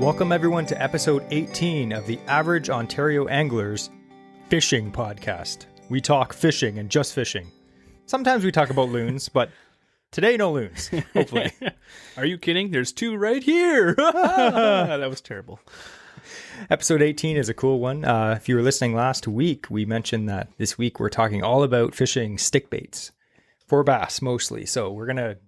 Welcome everyone to episode 18 of the Average Ontario Anglers Fishing Podcast. We talk fishing and just fishing. Sometimes we talk about loons, but today no loons, hopefully. Are you kidding? There's two right here. That was terrible. Episode 18 is a cool one. If you were listening last week, we mentioned that this week we're talking all about fishing stickbaits for bass mostly. So we're going to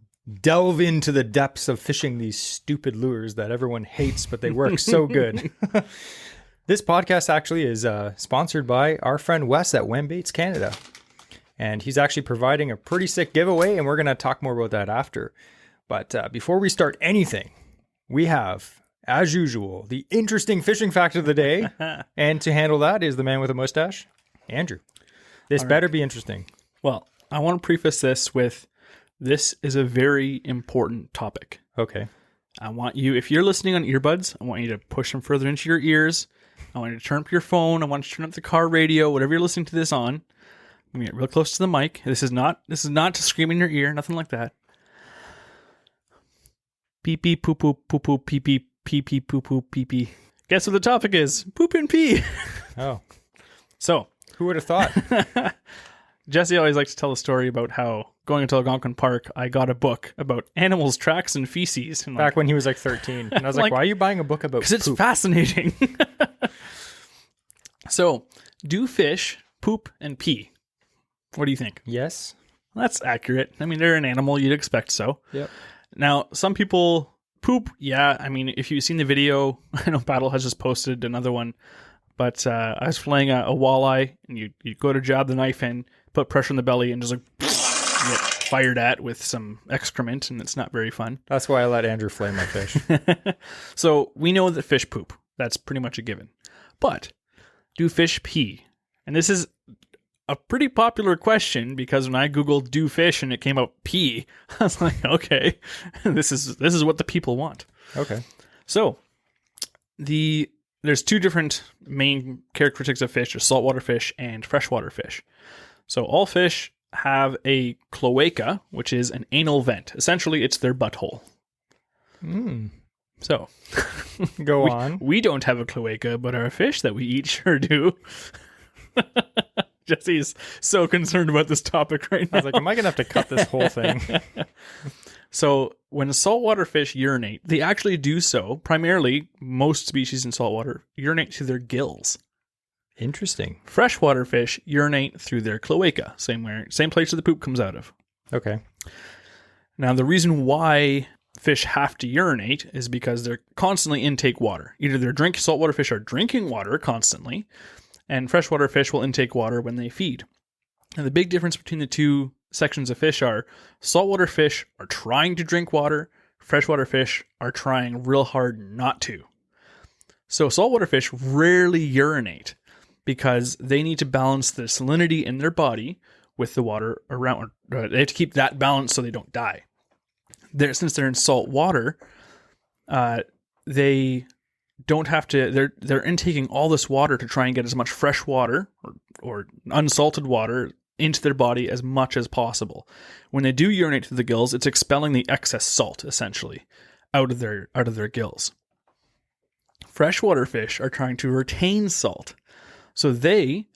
delve into the depths of fishing these stupid lures that everyone hates, but they work so good. This podcast actually is sponsored by our friend Wes at Wembaits Canada. And he's actually providing a pretty sick giveaway, and we're going to talk more about that after. But before we start anything, we have, as usual, the interesting fishing fact of the day. And to handle that is the man with a mustache, Andrew. This better be interesting. Well, I want to preface this with, this is a very important topic. Okay. I want you, if you're listening on earbuds, I want you to push them further into your ears. I want you to turn up your phone. I want you to turn up the car radio, whatever you're listening to this on. I'm going to get real close to the mic. This is not to scream in your ear, nothing like that. Pee pee poo poo poo poo pee pee pee pee poo poo pee pee. Guess what the topic is? Poop and pee. Oh. So. Who would have thought? Jesse always likes to tell a story about how going into Algonquin Park, I got a book about animals' tracks and feces. And back when he was like 13. And I was like, why are you buying a book about poop? Because it's fascinating. So, do fish poop and pee? What do you think? Yes. That's accurate. I mean, they're an animal. You'd expect so. Yep. Now, some people poop. Yeah. I mean, if you've seen the video, I know Battle has just posted another one. But I was filleting a walleye, and you go to jab the knife in, put pressure on the belly, and just like get fired at with some excrement, and it's not very fun. That's why I let Andrew flay my fish. So we know that fish poop. That's pretty much a given. But do fish pee? And this is a pretty popular question, because when I Googled do fish and it came up pee, I was like, okay, this is what the people want. Okay. So there's two different main characteristics of fish: there's saltwater fish and freshwater fish. So all fish have a cloaca, which is an anal vent. Essentially, it's their butthole. So, Go on. We don't have a cloaca, but our fish that we eat sure do. Jesse's so concerned about this topic right now. I was like, am I going to have to cut this whole thing? So when saltwater fish urinate, they actually do so. Primarily, most species in saltwater urinate through their gills. Interesting. Freshwater fish urinate through their cloaca, same place where the poop comes out of. Okay. Now, the reason why fish have to urinate is because they're constantly intake water. Either saltwater fish are drinking water constantly, and freshwater fish will intake water when they feed. And the big difference between the two sections of fish are saltwater fish are trying to drink water, freshwater fish are trying real hard not to. So saltwater fish rarely urinate because they need to balance the salinity in their body with the water around. They have to keep that balance so they don't die. Since they're in salt water, they don't have to, they're intaking all this water to try and get as much fresh water or unsalted water into their body as much as possible. When they do urinate through the gills, it's expelling the excess salt, essentially, out of their gills. Freshwater fish are trying to retain salt. So they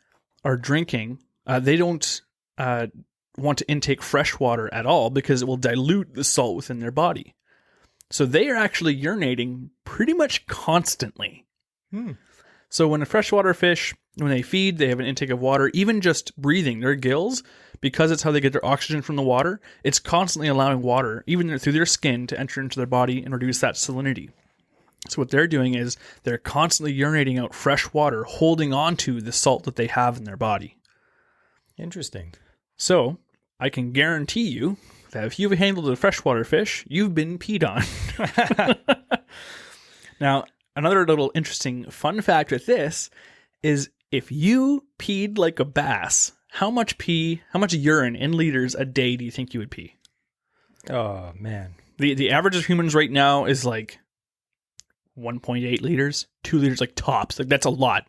are drinking, they don't want to intake fresh water at all because it will dilute the salt within their body. So they are actually urinating pretty much constantly. So when a freshwater fish, when they feed, they have an intake of water, even just breathing, their gills, because it's how they get their oxygen from the water, it's constantly allowing water, even through their skin, to enter into their body and reduce that salinity. So what they're doing is they're constantly urinating out fresh water, holding on to the salt that they have in their body. Interesting. So I can guarantee you that if you've handled a freshwater fish, you've been peed on. Now, another little interesting fun fact with this is if you peed like a bass, how much urine in liters a day do you think you would pee? Oh, man. The average of humans right now is like 1.8 liters, 2 liters, like tops. Like that's a lot.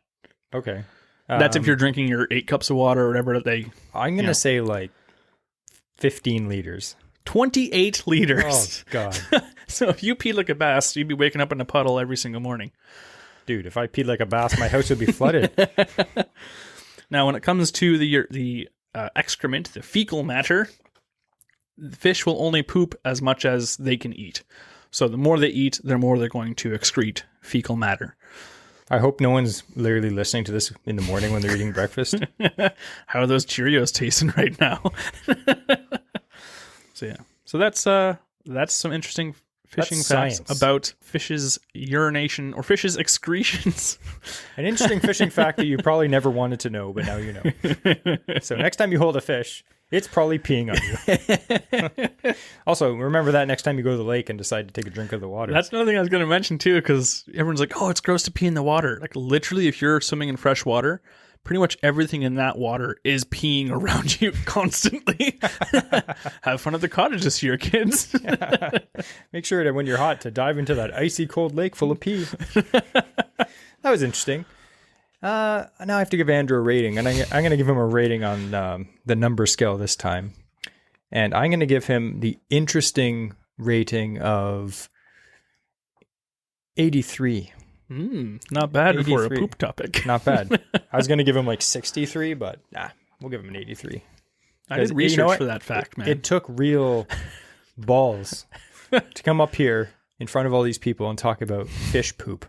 Okay. That's if you're drinking your 8 cups of water or whatever I'm going to say like 15 liters. 28 liters. Oh, God. So if you peed like a bass, you'd be waking up in a puddle every single morning. Dude, if I peed like a bass, my house would be flooded. Now, when it comes to the excrement, the fecal matter, the fish will only poop as much as they can eat. So the more they eat, the more they're going to excrete fecal matter. I hope no one's literally listening to this in the morning when they're eating breakfast. How are those Cheerios tasting right now? So that's some interesting fishing facts about fish's urination or fish's excretions. An interesting fishing fact that you probably never wanted to know, but now you know. So next time you hold a fish, it's probably peeing on you. Also, remember that next time you go to the lake and decide to take a drink of the water. That's another thing I was going to mention too, because everyone's like, oh, it's gross to pee in the water. Like literally, if you're swimming in fresh water, pretty much everything in that water is peeing around you constantly. Have fun at the cottage this year, kids. Make sure that when you're hot to dive into that icy cold lake full of pee. That was interesting. Now I have to give Andrew a rating, and I'm going to give him a rating on the number scale this time. And I'm going to give him the interesting rating of 83. Not bad 83. For a poop topic. Not bad. I was going to give him like 63, but we'll give him an 83. I did research for that fact, man. It took real balls to come up here in front of all these people and talk about fish poop.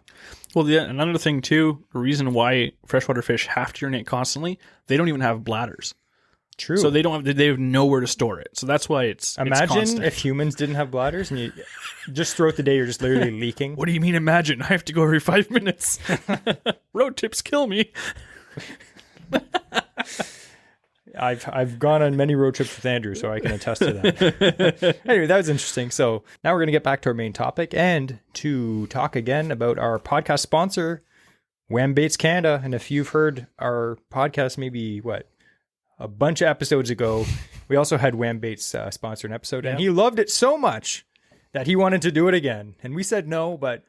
Well, another thing too, the reason why freshwater fish have to urinate constantly, they don't even have bladders. True. So they have nowhere to store it. So that's why it's Imagine if humans didn't have bladders and you just throughout the day you're just literally leaking. What do you mean imagine? I have to go every 5 minutes. Road trips kill me. I've gone on many road trips with Andrew, so I can attest to that. Anyway, that was interesting. So now we're going to get back to our main topic and to talk again about our podcast sponsor, Wham-Baits Canada. And if you've heard our podcast, maybe a bunch of episodes ago, we also had Wham-Baits sponsor an episode, and he loved it so much that he wanted to do it again. And we said no, but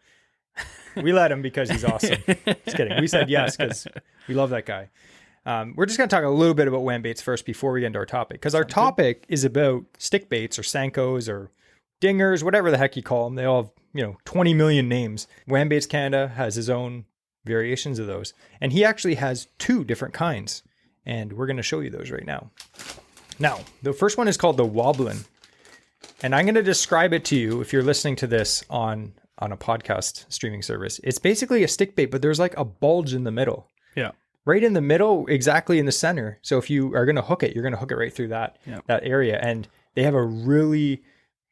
we let him because he's awesome. Just kidding. We said yes because we love that guy. We're just going to talk a little bit about Wham-Baits first before we get into our topic, because our topic is about stick baits or Senkos or dingers, whatever the heck you call them. They all have 20 million names. Wham-Baits Canada has his own variations of those, and he actually has 2 different kinds. And we're going to show you those right now. Now, the first one is called the Wobblin'. And I'm going to describe it to you if you're listening to this on a podcast streaming service. It's basically a stick bait, but there's like a bulge in the middle. Yeah. Right in the middle, exactly in the center. So if you are going to hook it, you're going to hook it right through that area. And they have a really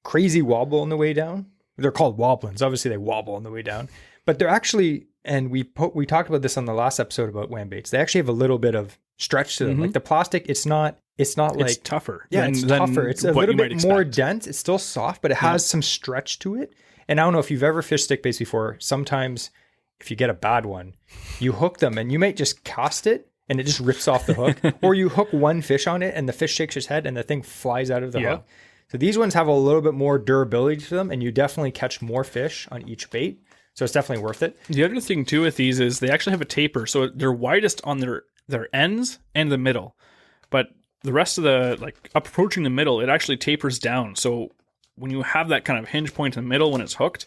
crazy wobble on the way down. They're called wobblins. Obviously, they wobble on the way down. But they're actually, and we talked about this on the last episode about Wham-Baits, they actually have a little bit of stretch to them. Mm-hmm. Like the plastic, it's like tougher. Yeah, it's tougher. It's a little bit more dense. It's still soft, but it has some stretch to it. And I don't know if you've ever fished stick baits before. Sometimes if you get a bad one, you hook them and you might just cast it and it just rips off the hook. Or you hook one fish on it and the fish shakes his head and the thing flies out of the hook. So these ones have a little bit more durability to them, and you definitely catch more fish on each bait. So it's definitely worth it. The other thing too with these is they actually have a taper. So they're widest on their ends and the middle. But the rest of the, approaching the middle, it actually tapers down. So when you have that kind of hinge point in the middle when it's hooked,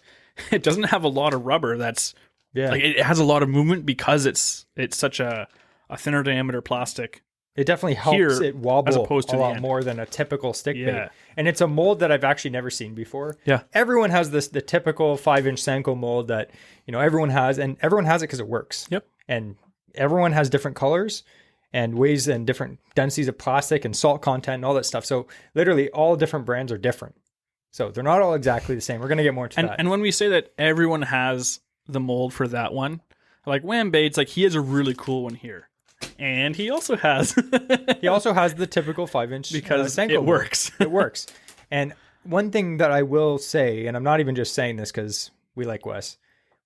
it doesn't have a lot of rubber that's... Yeah. It has a lot of movement because it's such a thinner diameter plastic. It definitely helps it wobble as opposed to a lot more than a typical stick bait. And it's a mold that I've actually never seen before. Yeah. Everyone has the typical 5-inch Senko mold that, everyone has, and everyone has it because it works. Yep. And everyone has different colors and ways and different densities of plastic and salt content and all that stuff. So literally all different brands are different. So they're not all exactly the same. We're going to get more into that. And when we say that everyone has the mold for that one, like Wham-Baits, he has a really cool one here. And he also has the typical 5-inch because Senko it works. It works. And one thing that I will say, and I'm not even just saying this because we like Wes.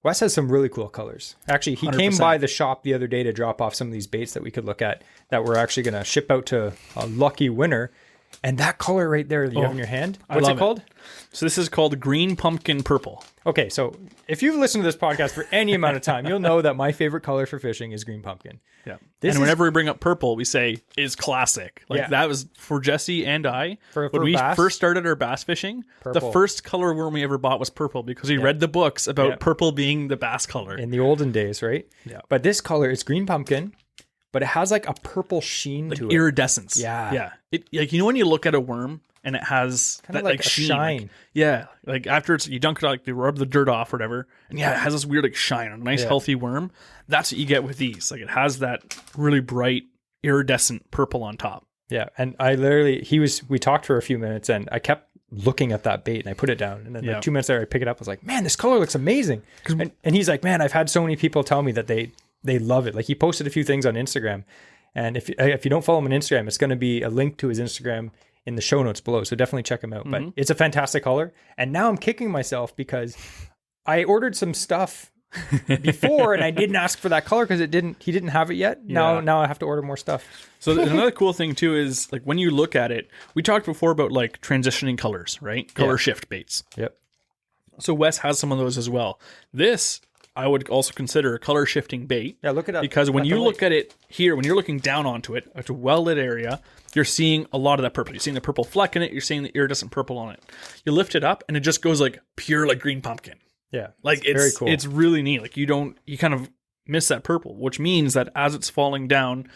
Wes has some really cool colors. Actually, he 100%. Came by the shop the other day to drop off some of these baits that we could look at that we're actually going to ship out to a lucky winner. And that color right there that you have in your hand, I what's love it called? So this is called green pumpkin purple. Okay, so if you've listened to this podcast for any amount of time, you'll know that my favorite color for fishing is green pumpkin. Yeah. This And whenever we bring up purple, we say is classic. Like Yeah. that was for Jesse and I. For when we bass? first started our bass fishing, Purple. the first color worm we ever bought was purple because we read the books about Yeah. purple being the bass color. In the olden days, right? Yeah. But this color is green pumpkin, but it has like a purple sheen to it. Iridescence. Yeah. Yeah. It, like, you know, when you look at a worm and it has Kinda that like a sheen, shine. like, yeah. Like after it's, you dunk it out, like you rub the dirt off or whatever. And yeah, it has this weird like shine on a nice healthy worm. That's what you get with these. Like it has that really bright iridescent purple on top. Yeah, and we talked for a few minutes and I kept looking at that bait and I put it down. And then like 2 minutes later I pick it up. I was like, man, this color looks amazing. And he's like, man, I've had so many people tell me that they love it. Like he posted a few things on Instagram. And if you don't follow him on Instagram, it's going to be a link to his Instagram in the show notes below. So definitely check him out. But it's a fantastic color. And now I'm kicking myself because I ordered some stuff before and I didn't ask for that color because he didn't have it yet. Now I have to order more stuff. So another cool thing too is like when you look at it, we talked before about like transitioning colors, right? Color shift baits. Yep. So Wes has some of those as well. This I would also consider a color shifting bait. Yeah, look it up. Because when you look at it here, when you're looking down onto it, it's a well-lit area, you're seeing a lot of that purple. You're seeing the purple fleck in it. You're seeing the iridescent purple on it. You lift it up and it just goes like pure like green pumpkin. Yeah. Like very cool. It's really neat. Like you kind of miss that purple, which means that as it's falling down,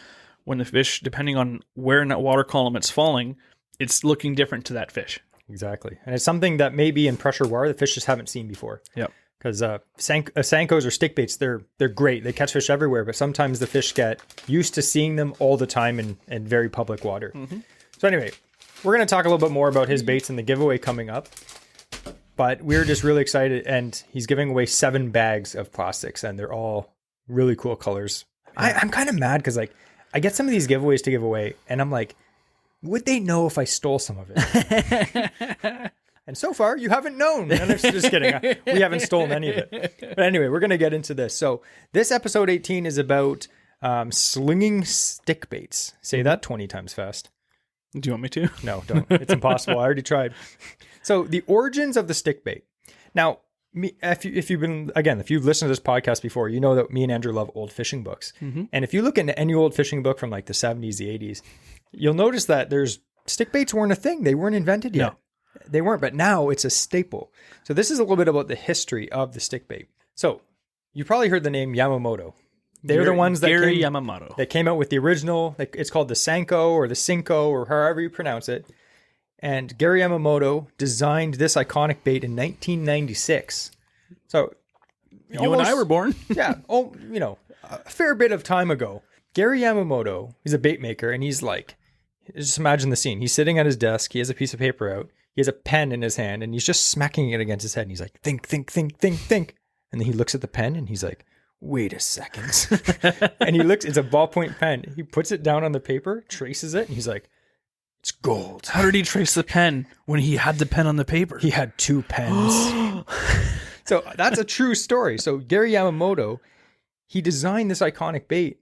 when the fish, depending on where in that water column it's falling, it's looking different to that fish. Exactly. And it's something that maybe in pressure water, the fish just haven't seen before. Yep. Because Sankos or stick baits, they're great. They catch fish everywhere, but sometimes the fish get used to seeing them all the time in very public water. So anyway, we're going to talk a little bit more about his baits and the giveaway coming up. But we're just really excited, and he's giving away 7 bags of plastics, and they're all really cool colors. I'm kind of mad because like I get some of these giveaways to give away, and I'm like, would they know if I stole some of it? And so far, you haven't known. And I'm just kidding. We haven't stolen any of it. But anyway, we're going to get into this. So this episode 18 is about slinging stick baits. Say that 20 times fast. Do you want me to? No, don't. It's impossible. I already tried. So the origins of the stick bait. Now, if you've listened to this podcast before, you know that me and Andrew love old fishing books. And if you look into any old fishing book from like the 70s, the 80s, you'll notice that stick baits weren't a thing. They weren't invented yet. No. They weren't, but now it's a staple. So this is a little bit about the history of the stick bait. So you probably heard the name Yamamoto. They're the ones that came out with the original. Like it's called the Sanko or the Cinco or however you pronounce it. And Gary Yamamoto designed this iconic bait in 1996. So you and I were born. Yeah. A fair bit of time ago. Gary Yamamoto, he's a bait maker, and he's like, just imagine the scene. He's sitting at his desk. He has a piece of paper out. He has a pen in his hand, and he's just smacking it against his head. And he's like, think, think, think, think, think. And then he looks at the pen, and he's like, wait a second. And he looks, it's a ballpoint pen. He puts it down on the paper, traces it, and he's like, it's gold. How did he trace the pen when he had the pen on the paper? He had 2 pens. So that's a true story. So Gary Yamamoto, he designed this iconic bait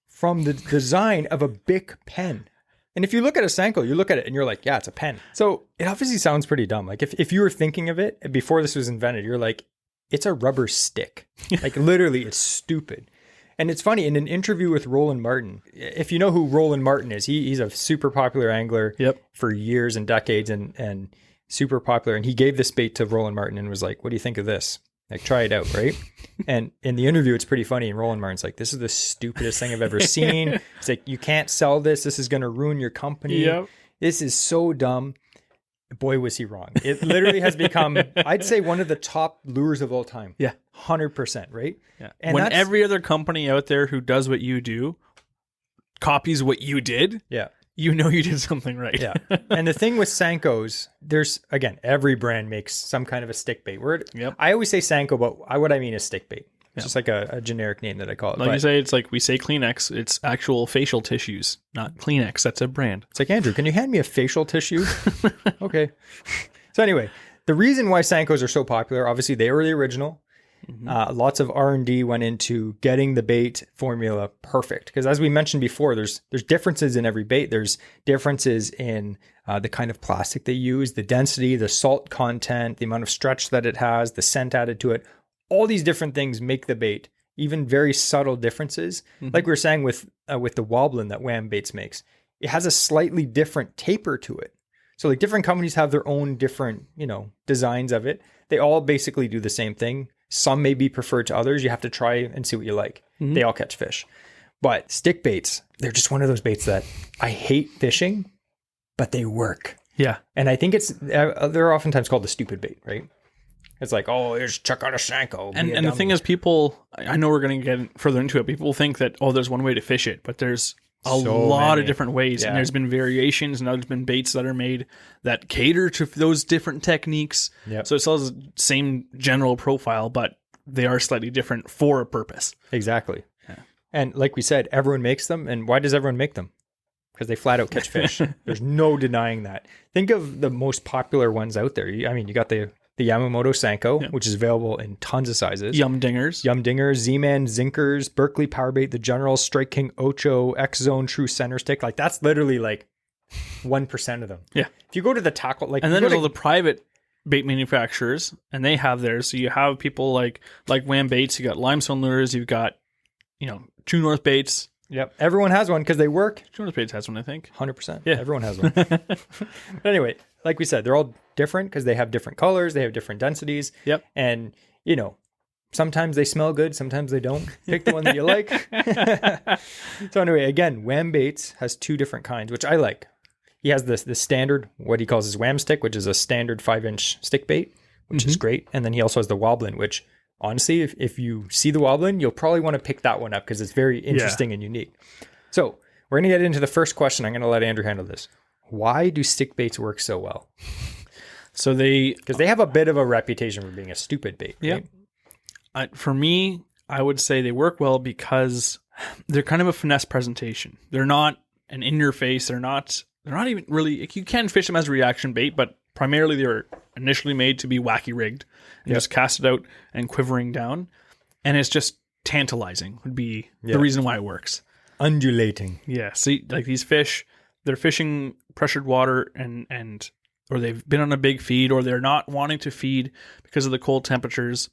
from the design of a Bic pen. And if you look at a Sanko, you look at it and you're like, yeah, it's a pen. So it obviously sounds pretty dumb. Like if you were thinking of it before this was invented, you're like, it's a rubber stick. Like literally, it's stupid. And it's funny, in an interview with Roland Martin, if you know who Roland Martin is, he's a super popular angler for years and decades and super popular. And he gave this bait to Roland Martin and was like, what do you think of this? Like, try it out, right? And in the interview, it's pretty funny. And Roland Martin's like, this is the stupidest thing I've ever seen. It's like, you can't sell this. This is going to ruin your company. Yep. This is so dumb. Boy, was he wrong. It literally has become, I'd say, one of the top lures of all time. Yeah. 100%, right? Yeah. And when every other company out there who does what you do copies what you did, you know you did something right. Yeah. And the thing with Sankos, there's, again, every brand makes some kind of a stick bait. I always say Sanko, but what I mean is stick bait. It's just like a generic name that I call it. Like you say, it's like we say Kleenex, it's actual facial tissues, not Kleenex. That's a brand. It's like, Andrew, can you hand me a facial tissue? Okay. So anyway, the reason why Sankos are so popular, obviously they were the original. Lots of R&D went into getting the bait formula perfect. Because as we mentioned before, there's differences in every bait. There's differences in the kind of plastic they use, the density, the salt content, the amount of stretch that it has, the scent added to it. All these different things make the bait, even very subtle differences. Like we were saying with the Woblin that Wham Baits makes, it has a slightly different taper to it. So like different companies have their own different, designs of it. They all basically do the same thing. Some may be preferred to others. You have to try and see what you like. They all catch fish. But stick baits, they're just one of those baits that I hate fishing, but they work. Yeah. And I think they're oftentimes called the stupid bait, right? It's like, oh, just chuck out a Sanko. And the thing is, people, I know we're going to get further into it. People think that, there's one way to fish it, but there's a lot of different ways. Yeah. And there's been variations, and there's been baits that are made that cater to those different techniques. Yep. So it still has the same general profile, but they are slightly different for a purpose. Exactly. Yeah. And like we said, everyone makes them. And why does everyone make them? Because they flat out catch fish. There's no denying that. Think of the most popular ones out there. I mean, you got the Yamamoto Sanko, which is available in tons of sizes. Yum Dingers, Z-Man, Zinkers, Berkeley Powerbait, the General, Strike King, Ocho, X-Zone, True Center Stick. Like that's literally like 1% of them. Yeah. If you go to the tackle, and then there's all the private bait manufacturers, and they have theirs. So you have people like Wham Baits. You got Limestone Lures. You've got, True North Baits. Yep. Everyone has one because they work. True North Baits has one, I think. 100%. Yeah. Everyone has one. But anyway, like we said, they're all different because they have different colors. They have different densities. Yep. And, sometimes they smell good. Sometimes they don't. Pick the one that you like. So anyway, again, Wham Baits has two different kinds, which I like. He has the standard, what he calls his Wham Stick, which is a standard 5-inch stick bait, which is great. And then he also has the Woblin, which honestly, if you see the Woblin, you'll probably want to pick that one up because it's very interesting and unique. So we're going to get into the first question. I'm going to let Andrew handle this. Why do stick baits work so well? So because they have a bit of a reputation for being a stupid bait. Yeah. Right? For me, I would say they work well because they're kind of a finesse presentation. They're not an in your face. They're not even really, you can fish them as a reaction bait, but primarily they were initially made to be wacky rigged and just cast it out and quivering down. And it's just tantalizing would be the reason why it works. Undulating. Yeah. See, like these fish, they're fishing pressured water or they've been on a big feed, or they're not wanting to feed because of the cold temperatures.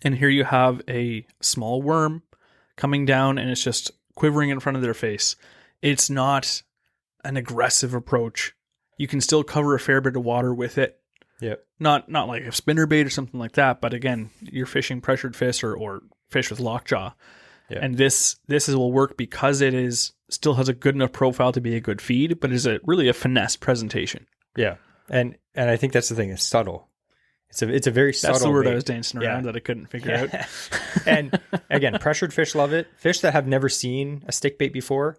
And here you have a small worm coming down and it's just quivering in front of their face. It's not an aggressive approach. You can still cover a fair bit of water with it. Yep. Not like a spinnerbait or something like that, but again, you're fishing pressured fish or fish with lockjaw. Yep. And this will work because it still has a good enough profile to be a good feed, but is really a finesse presentation. Yeah. And I think that's the thing, it's subtle. It's a very subtle. That's the word bait. I was dancing around that I couldn't figure out. And again, pressured fish love it. Fish that have never seen a stick bait before.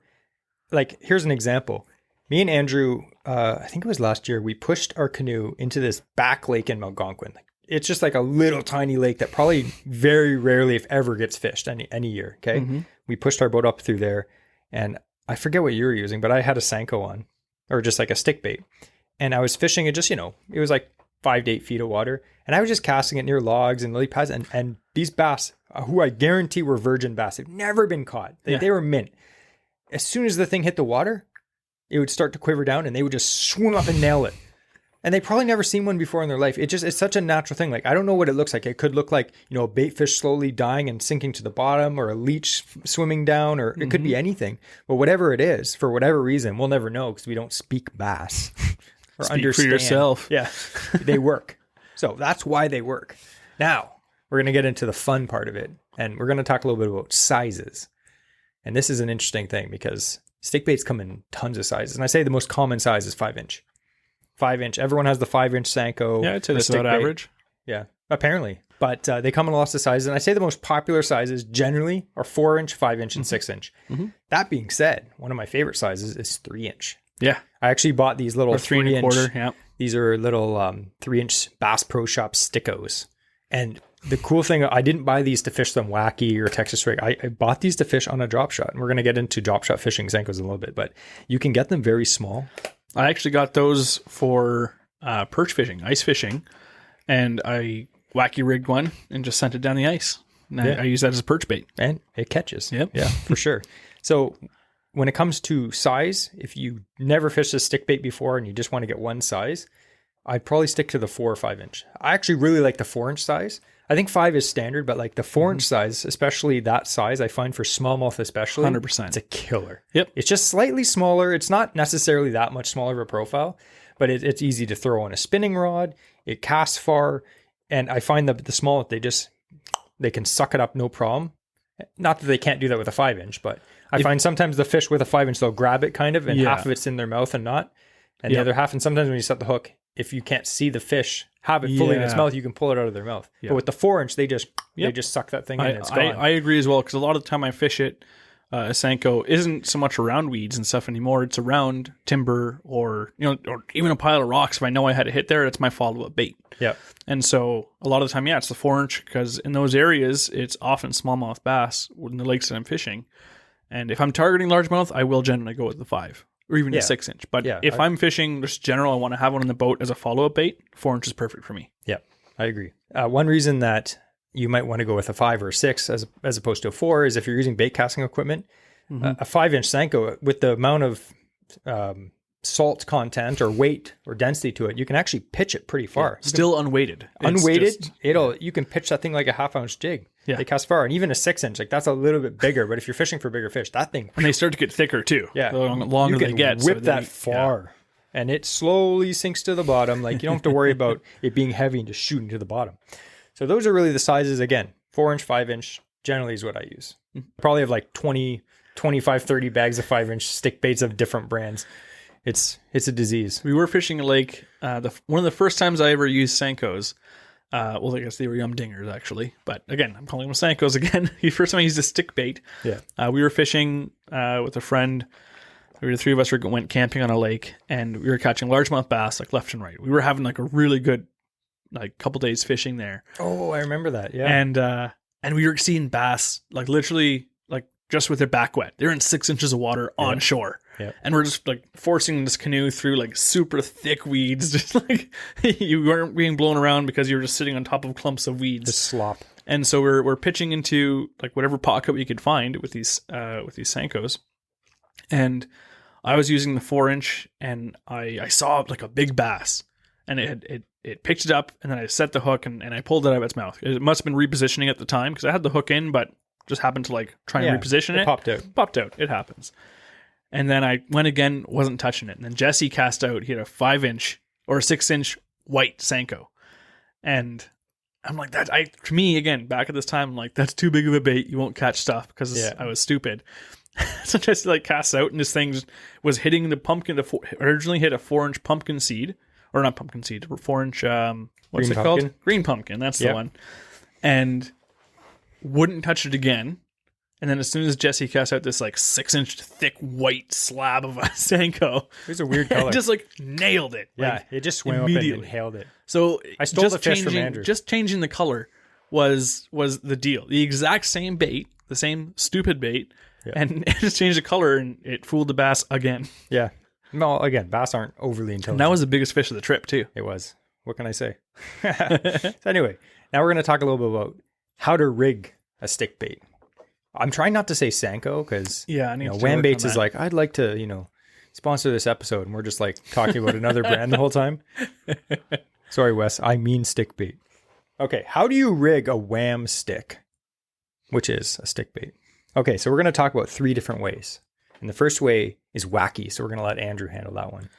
Like, here's an example. Me and Andrew, I think it was last year, we pushed our canoe into this back lake in Algonquin. It's just like a little tiny lake that probably very rarely, if ever, gets fished any year. Okay. Mm-hmm. We pushed our boat up through there, and I forget what you were using, but I had a Sanko on, or just like a stick bait. And I was fishing it just, it was like 5 to 8 feet of water. And I was just casting it near logs and lily pads. And these bass, who I guarantee were virgin bass, they've never been caught. They were mint. As soon as the thing hit the water, it would start to quiver down and they would just swim up and nail it. And they probably never seen one before in their life. It's such a natural thing. Like, I don't know what it looks like. It could look like, a bait fish slowly dying and sinking to the bottom, or a leech swimming down, or it could be anything. But whatever it is, for whatever reason, we'll never know because we don't speak bass or speak understand. For yourself. Yeah, they work. So that's why they work. Now, we're going to get into the fun part of it. And we're going to talk a little bit about sizes. And this is an interesting thing because stick baits come in tons of sizes. And I say the most common size is 5-inch. 5-inch. Everyone has the 5-inch Sanko. Yeah, I'd say that's about average. Yeah, apparently. But they come in lots of sizes. And I say the most popular sizes generally are 4-inch, 5-inch, and 6-inch. Mm-hmm. That being said, one of my favorite sizes is 3-inch. Yeah. I actually bought these little 3.25. Yeah. These are little 3-inch Bass Pro Shop stickos. And the cool thing, I didn't buy these to fish them wacky or Texas rig. I bought these to fish on a drop shot. And we're going to get into drop shot fishing Sankos in a little bit. But you can get them very small. I actually got those for perch fishing, ice fishing. And I wacky rigged one and just sent it down the ice. And I use that as a perch bait. And it catches. Yep. Yeah, for sure. So when it comes to size, if you never fished a stick bait before and you just want to get one size, I'd probably stick to the 4 or 5 inch. I actually really like the 4-inch size. I think 5 is standard, but like the 4-inch size, especially that size, I find for smallmouth especially, 100%. it's a killer. Yep. It's just slightly smaller. It's not necessarily that much smaller of a profile, but it's easy to throw on a spinning rod. It casts far. And I find that the smallmouth, they can suck it up no problem. Not that they can't do that with a 5-inch, but I find sometimes the fish with a 5-inch, they'll grab it kind of, and half of it's in their mouth and not. And the other half, and sometimes when you set the hook, if you can't see the fish have it fully in its mouth, you can pull it out of their mouth. Yeah. But with the 4-inch, they just suck that thing in and it's gone. I agree as well, because a lot of the time I fish it, a Senko isn't so much around weeds and stuff anymore. It's around timber or even a pile of rocks. If I know I had a hit there, it's my follow-up bait. Yeah. And so a lot of the time, it's the 4-inch, because in those areas, it's often smallmouth bass in the lakes that I'm fishing. And if I'm targeting largemouth, I will generally go with the 5 or even a 6-inch. But if I'm fishing just general, I want to have one on the boat as a follow-up bait, 4-inch is perfect for me. Yeah, I agree. One reason that you might want to go with a 5 or a 6 as opposed to a 4 is if you're using bait casting equipment. A 5-inch Senko, with the amount of salt content or weight or density to it, you can actually pitch it pretty far. Still unweighted. You can pitch that thing like a half-ounce jig. Yeah. They cast far. And even a 6-inch, like that's a little bit bigger, but if you're fishing for bigger fish, that thing... And they start to get thicker too. Yeah. The longer they get. Whip that far. Yeah. And it slowly sinks to the bottom. Like you don't have to worry about it being heavy and just shooting to the bottom. So those are really the sizes. Again, 4-inch, 5-inch generally is what I use. Probably have like 20, 25, 30 bags of 5-inch stick baits of different brands. It's a disease. We were fishing a lake. One of the first times I ever used Senkos. I guess they were yum dingers actually. But again, I'm calling them Senkos again. The first time I used a stick bait. Yeah. We were fishing with a friend. The three of us went camping on a lake, and we were catching largemouth bass like left and right. We were having like a really good couple days fishing there. Oh, I remember that. Yeah. And we were seeing bass like literally like just with their back wet. They're in 6 inches of water on shore. Yeah. And we're just like forcing this canoe through like super thick weeds, just like you weren't being blown around because you were just sitting on top of clumps of weeds. The slop. And so we're pitching into like whatever pocket we could find with these Senkos. And I was using the 4-inch, and I saw like a big bass, and it picked it up, and then I set the hook and I pulled it out of its mouth. It must have been repositioning at the time because I had the hook in, but just happened to like try and reposition it. Popped out. It happens. And then I went again, wasn't touching it. And then Jesse cast out. He had a 5-inch or a 6-inch white Senko. And I'm like, to me, again, back at this time, I'm like, that's too big of a bait. You won't catch stuff because I was stupid. So Jesse like casts out, and this thing was hitting the pumpkin. Originally hit a 4-inch pumpkin seed. Or not pumpkin seed, 4-inch, what's it called? Green pumpkin. That's the one. And wouldn't touch it again. And then as soon as Jesse cast out this like 6-inch thick white slab of a Senko, it was a weird color. It just like nailed it. Yeah, like, it just swam immediately. Up and inhaled it. So I stole the fish from Andrew. Just changing the color was the deal. The exact same bait, the same stupid bait, and it just changed the color, and it fooled the bass again. Yeah. No, again, bass aren't overly intelligent. And that was the biggest fish of the trip too. It was. What can I say? So anyway, now we're going to talk a little bit about how to rig a stick bait. I'm trying not to say Senko because Wham Baits is like, I'd like to, sponsor this episode, and we're just like talking about another brand the whole time. Sorry, Wes. I mean stick bait. Okay, how do you rig a Wham stick, which is a stick bait? Okay, so we're going to talk about 3 different ways. And the first way is wacky, so we're going to let Andrew handle that one.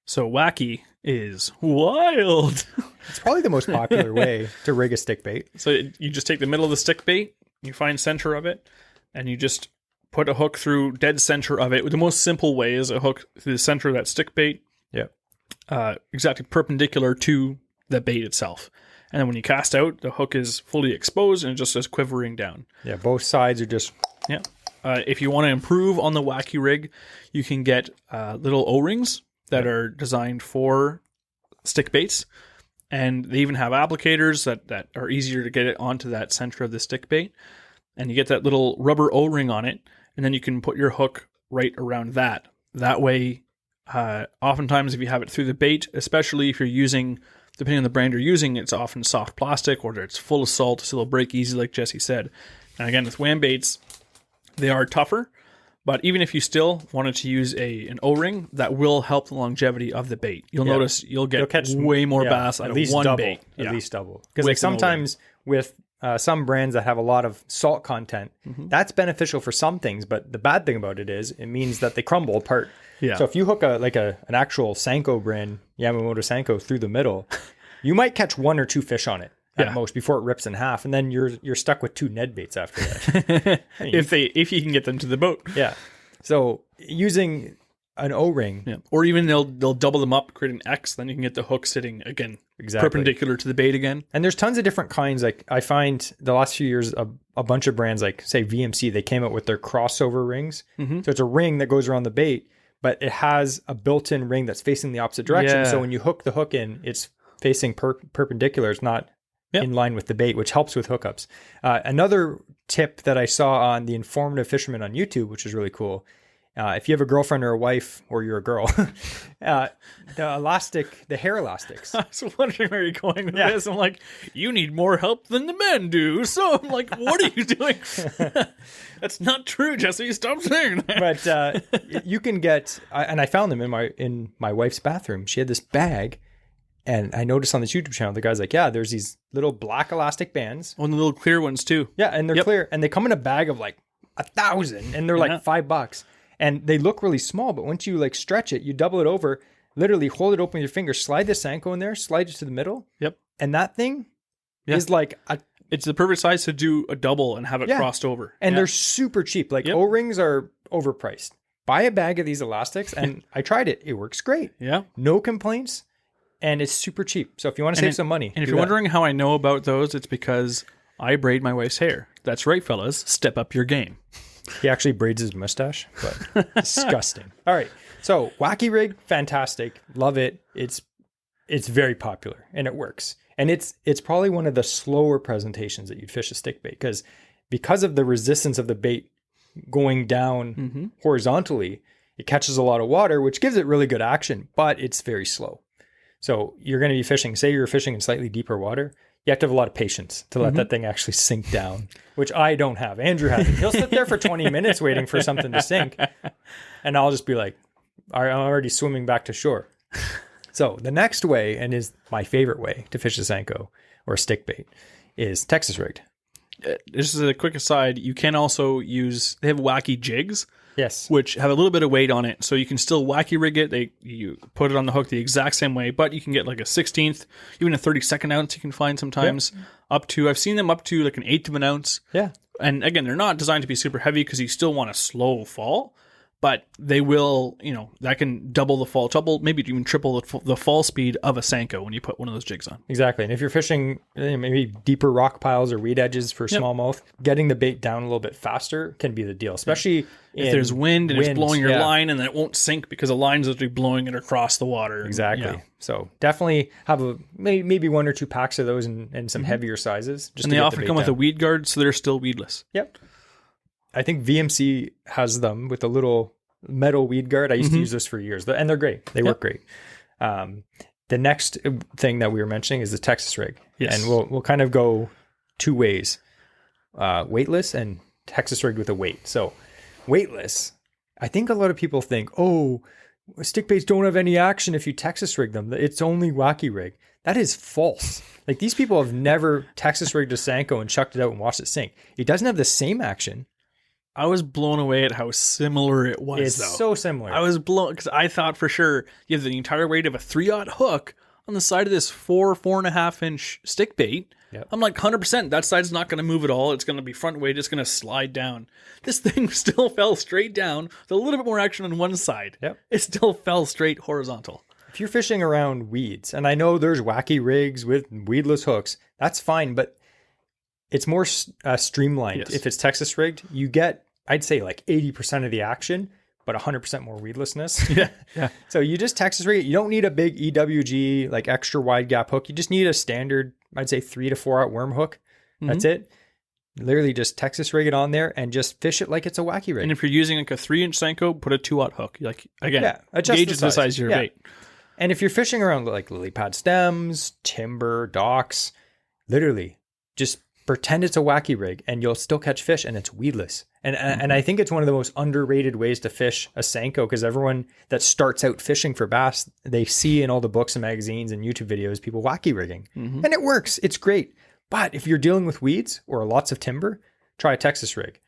So wacky is wild. It's probably the most popular way to rig a stick bait. So you just take the middle of the stick bait, you find center of it, and you just put a hook through dead center of it. The most simple way is a hook through the center of that stick bait. Yeah. Exactly perpendicular to the bait itself. And then when you cast out, the hook is fully exposed and it just is quivering down. Yeah, both sides are just... Yeah. If you want to improve on the wacky rig, you can get little O-rings that are designed for stick baits. And they even have applicators that are easier to get it onto that center of the stick bait. And you get that little rubber O-ring on it, and then you can put your hook right around that. That way, oftentimes if you have it through the bait, especially if you're using depending on the brand you're using, it's often soft plastic or it's full of salt, so they'll break easy, like Jesse said. And again, with wham baits, they are tougher, but even if you still wanted to use an O-ring, that will help the longevity of the bait. You'll notice you'll catch way more bass out of one bait. At least double. Because like sometimes with some brands that have a lot of salt content, that's beneficial for some things, but the bad thing about it is it means that they crumble apart. Yeah. So if you hook an actual Senko brand, Yamamoto Senko, through the middle, you might catch 1 or 2 fish on it at most before it rips in half, and then you're stuck with 2 Ned baits after that. if you can get them to the boat. Yeah. So using an O-ring, or even they'll double them up, create an X, then you can get the hook sitting again perpendicular to the bait again. And there's tons of different kinds. Like I find the last few years, a bunch of brands like say VMC, they came out with their crossover rings. So it's a ring that goes around the bait, but it has a built-in ring that's facing the opposite direction. So when you hook the hook in, it's facing perpendicular. It's not in line with the bait, which helps with hookups. Another tip that I saw on the Informative Fisherman on YouTube, which is really cool. If you have a girlfriend or a wife, or you're a girl, the hair elastics. I was wondering where you're going with this. I'm like, you need more help than the men do. So I'm like, what are you doing? That's not true, Jesse. Stop saying that. But you can get, and I found them in my wife's bathroom. She had this bag, and I noticed on this YouTube channel, the guy's like, there's these little black elastic bands. Oh, and the little clear ones too. Yeah, and they're clear, and they come in a bag of like 1,000, and they're like $5. And they look really small, but once you like stretch it, you double it over, literally hold it open with your finger, slide the Senko in there, slide it to the middle. Yep. And that thing is like it's the perfect size to do a double and have it crossed over. And they're super cheap. Like O-rings are overpriced. Buy a bag of these elastics, and I tried it. It works great. Yeah. No complaints. And it's super cheap. So if you want to save some money. And if you're wondering how I know about those, it's because I braid my wife's hair. That's right, fellas. Step up your game. He actually braids his mustache, but disgusting. All right. So Wacky Rig, fantastic. Love it. It's very popular and it works. And it's probably one of the slower presentations that you'd fish a stickbait because of the resistance of the bait going down horizontally, it catches a lot of water, which gives it really good action, but it's very slow. So you're going to be fishing, say you're fishing in slightly deeper water, you have to have a lot of patience to let that thing actually sink down, which I don't have. Andrew has it. He'll sit there for 20 minutes waiting for something to sink, and I'll just be like, I'm already swimming back to shore. So the next way, and is my favorite way to fish a Senko or a stickbait, is Texas rigged. This is a quick aside. You can also use, they have wacky jigs. Yes. Which have a little bit of weight on it. So you can still wacky rig it. You put it on the hook the exact same way, but you can get like a 16th, even a 32nd ounce you can find sometimes. Up to, I've seen them up to like an 1/8 of an ounce. Yeah. And again, they're not designed to be super heavy because you still want a slow fall, but they will, that can double the fall, maybe even triple the fall speed of a Senko when you put one of those jigs on. Exactly. And if you're fishing maybe deeper rock piles or weed edges for smallmouth, getting the bait down a little bit faster can be the deal, especially if there's wind and it's blowing your line and then it won't sink because the line's literally blowing it across the water. Exactly. Yeah. So definitely have maybe 1 or 2 packs of those and some heavier sizes. And they often come with a weed guard, so they're still weedless. Yep. I think VMC has them with a little metal weed guard. I used to use this for years, and they're great. They work great. The next thing that we were mentioning is the Texas rig. Yes. And we'll kind of go 2 ways. Weightless and Texas rigged with a weight. So weightless, I think a lot of people think, stickbaits don't have any action if you Texas rig them. It's only wacky rig. That is false. Like these people have never Texas rigged a Senko and chucked it out and watched it sink. It doesn't have the same action. I was blown away at how similar it was, It's so similar. I was blown because I thought for sure you have the entire weight of a 3/0 hook on the side of this 4.5 inch stick bait. Yep. I'm like 100%. That side's not going to move at all. It's going to be front weight. It's going to slide down. This thing still fell straight down with a little bit more action on one side. Yep. It still fell straight horizontal. If you're fishing around weeds, and I know there's wacky rigs with weedless hooks, that's fine, but it's more streamlined. Yes. If it's Texas rigged, you get, I'd say like 80% of the action, but 100% more weedlessness. Yeah. So you just Texas rig it. You don't need a big EWG, like extra wide gap hook. You just need a standard, I'd say 3 to 4 out worm hook. That's it. Literally just Texas rig it on there and just fish it like it's a wacky rig. And if you're using like a 3-inch Senko, put a 2/0 hook. Like again, adjust gauge the size of your bait. And if you're fishing around like lily pad stems, timber, docks, literally just pretend it's a wacky rig and you'll still catch fish and it's weedless. And I think it's one of the most underrated ways to fish a Senko, because everyone that starts out fishing for bass, they see in all the books and magazines and YouTube videos, people wacky rigging. And it works. It's great. But if you're dealing with weeds or lots of timber, try a Texas rig.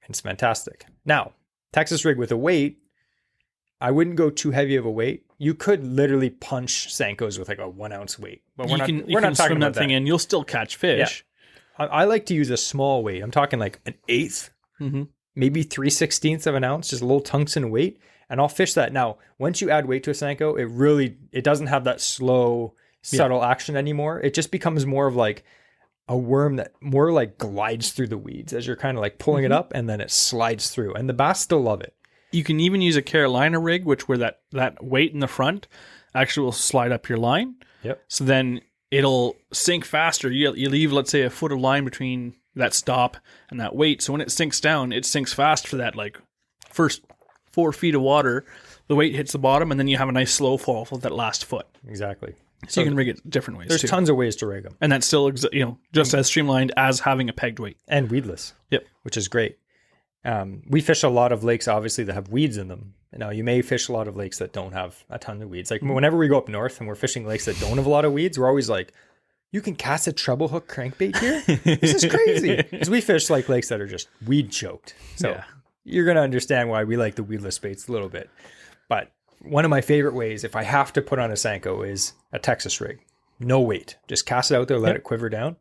It's fantastic. Now, Texas rig with a weight, I wouldn't go too heavy of a weight. You could literally punch Senkos with like a 1 ounce weight, but we're not talking swim about that thing in. You'll still catch fish. Yeah. I like to use a small weight. I'm talking like an eighth, maybe 3/16 of an ounce, just a little tungsten weight. And I'll fish that. Now, once you add weight to a Senko, it doesn't have that slow, subtle action anymore. It just becomes more of like a worm that more like glides through the weeds as you're kind of like pulling it up, and then it slides through. And the bass still love it. You can even use a Carolina rig, where that weight in the front actually will slide up your line. Yep. So then it'll sink faster. You leave, let's say, a foot of line between that stop and that weight. So when it sinks down, it sinks fast for that like first 4 feet of water. The weight hits the bottom, and then you have a nice slow fall for that last foot. Exactly. So you can rig it different ways. There's tons of ways to rig them, and that's still just as streamlined as having a pegged weight and weedless. Yep, which is great. We fish a lot of lakes, obviously, that have weeds in them. Now, you may fish a lot of lakes that don't have a ton of weeds. Like whenever we go up north and we're fishing lakes that don't have a lot of weeds, we're always like, you can cast a treble hook crankbait here? This is crazy. Because we fish like lakes that are just weed choked. So you're going to understand why we like the weedless baits a little bit. But one of my favorite ways, if I have to put on a Senko, is a Texas rig. No weight. Just cast it out there, let it quiver down.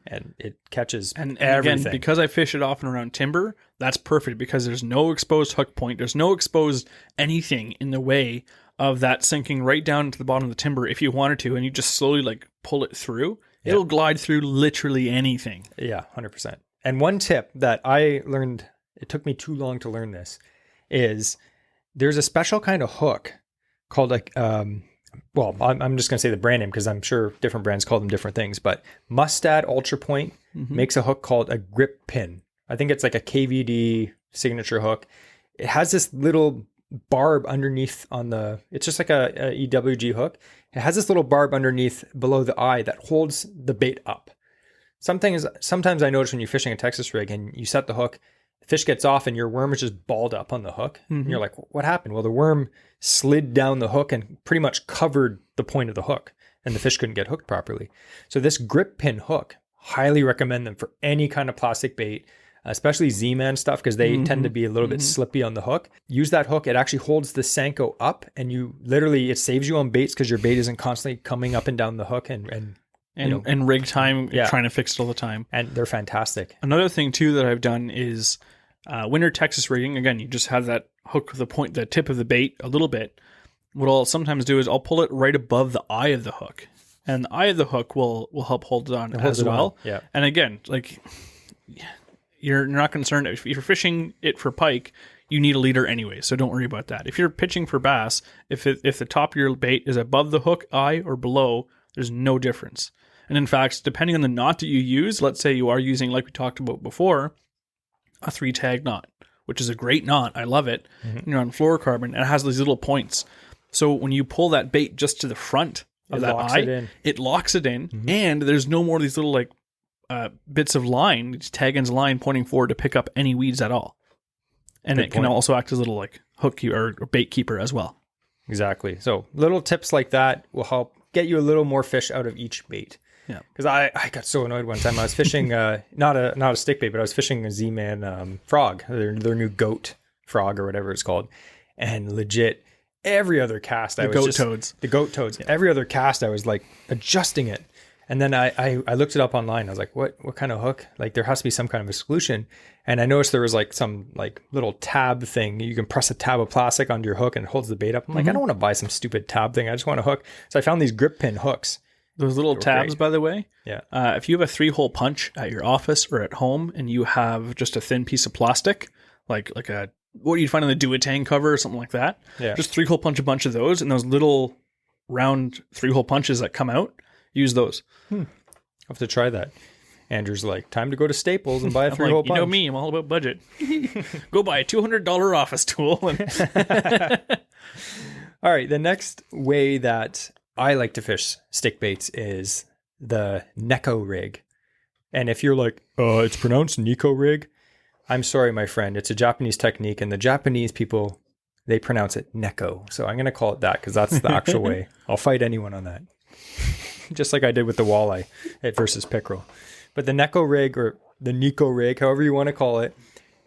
And it catches and everything. Again, because I fish it often around timber, that's perfect because there's no exposed hook point. There's no exposed anything in the way of that sinking right down to the bottom of the timber if you wanted to, and you just slowly like pull it through. It'll glide through literally anything. Yeah, 100%. And one tip that I learned, it took me too long to learn this, is there's a special kind of hook called like... well, I'm just going to say the brand name because I'm sure different brands call them different things, but Mustad Ultra Point makes a hook called a grip pin. I think it's like a KVD signature hook. It has this little barb underneath it's just like a EWG hook. It has this little barb underneath below the eye that holds the bait up. Sometimes I notice when you're fishing a Texas rig and you set the hook, the fish gets off and your worm is just balled up on the hook. And you're like, what happened? Well, the worm slid down the hook and pretty much covered the point of the hook, and the fish couldn't get hooked properly. So this grip pin hook, highly recommend them for any kind of plastic bait, especially Z-Man stuff, because they tend to be a little bit slippy on the hook. Use that hook. It actually holds the Senko up, and it saves you on baits because your bait isn't constantly coming up and down the hook and rig time, trying to fix it all the time. And they're fantastic. Another thing too that I've done is winter Texas rigging. Again, you just have that hook the tip of the bait a little bit. What I'll sometimes do is I'll pull it right above the eye of the hook, and the eye of the hook will help hold it on as well. Yeah. And again, like you're not concerned if you're fishing it for pike, you need a leader anyway, so don't worry about that. If you're pitching for bass, if the top of your bait is above the hook eye or below, there's no difference. And in fact, depending on the knot that you use, let's say you are using, like we talked about before, a 3-tag knot, which is a great knot. I love it. You're on fluorocarbon, and it has these little points. So when you pull that bait just to the front of that eye, it locks it in, and there's no more of these little like bits of line, tag ends line pointing forward to pick up any weeds at all. And it can also act as a little like hook or bait keeper as well. Exactly. So little tips like that will help get you a little more fish out of each bait. Yeah. Because I got so annoyed one time. I was fishing not a stick bait, but I was fishing a Z-Man frog, their new goat frog or whatever it's called, and legit every other cast the goat toads. Yeah. Every other cast I was like adjusting it. And then I looked it up online. I was like, what kind of hook? Like there has to be some kind of a solution. And I noticed there was like some like little tab thing. You can press a tab of plastic onto your hook and it holds the bait up. I'm like, I don't want to buy some stupid tab thing. I just want a hook. So I found these grip pin hooks. Those little tabs, by the way. Yeah. If you have a 3-hole punch at your office or at home and you have just a thin piece of plastic, like a, what you'd find on the Duotang cover or something like that. Yeah. Just 3-hole punch a bunch of those, and those little round 3-hole punches that come out, use those. I'll have to try that. Andrew's like, time to go to Staples and buy a 3-hole punch. You know me, I'm all about budget. Go buy a $200 office tool. All right. The next way that I like to fish stick baits is the Neko rig. And if you're like, it's pronounced Nico rig, I'm sorry, my friend. It's a Japanese technique, and the Japanese people, they pronounce it Neko. So I'm going to call it that because that's the actual way. I'll fight anyone on that. Just like I did with the walleye versus pickerel. But the Neko rig, or the Nico rig, however you want to call it,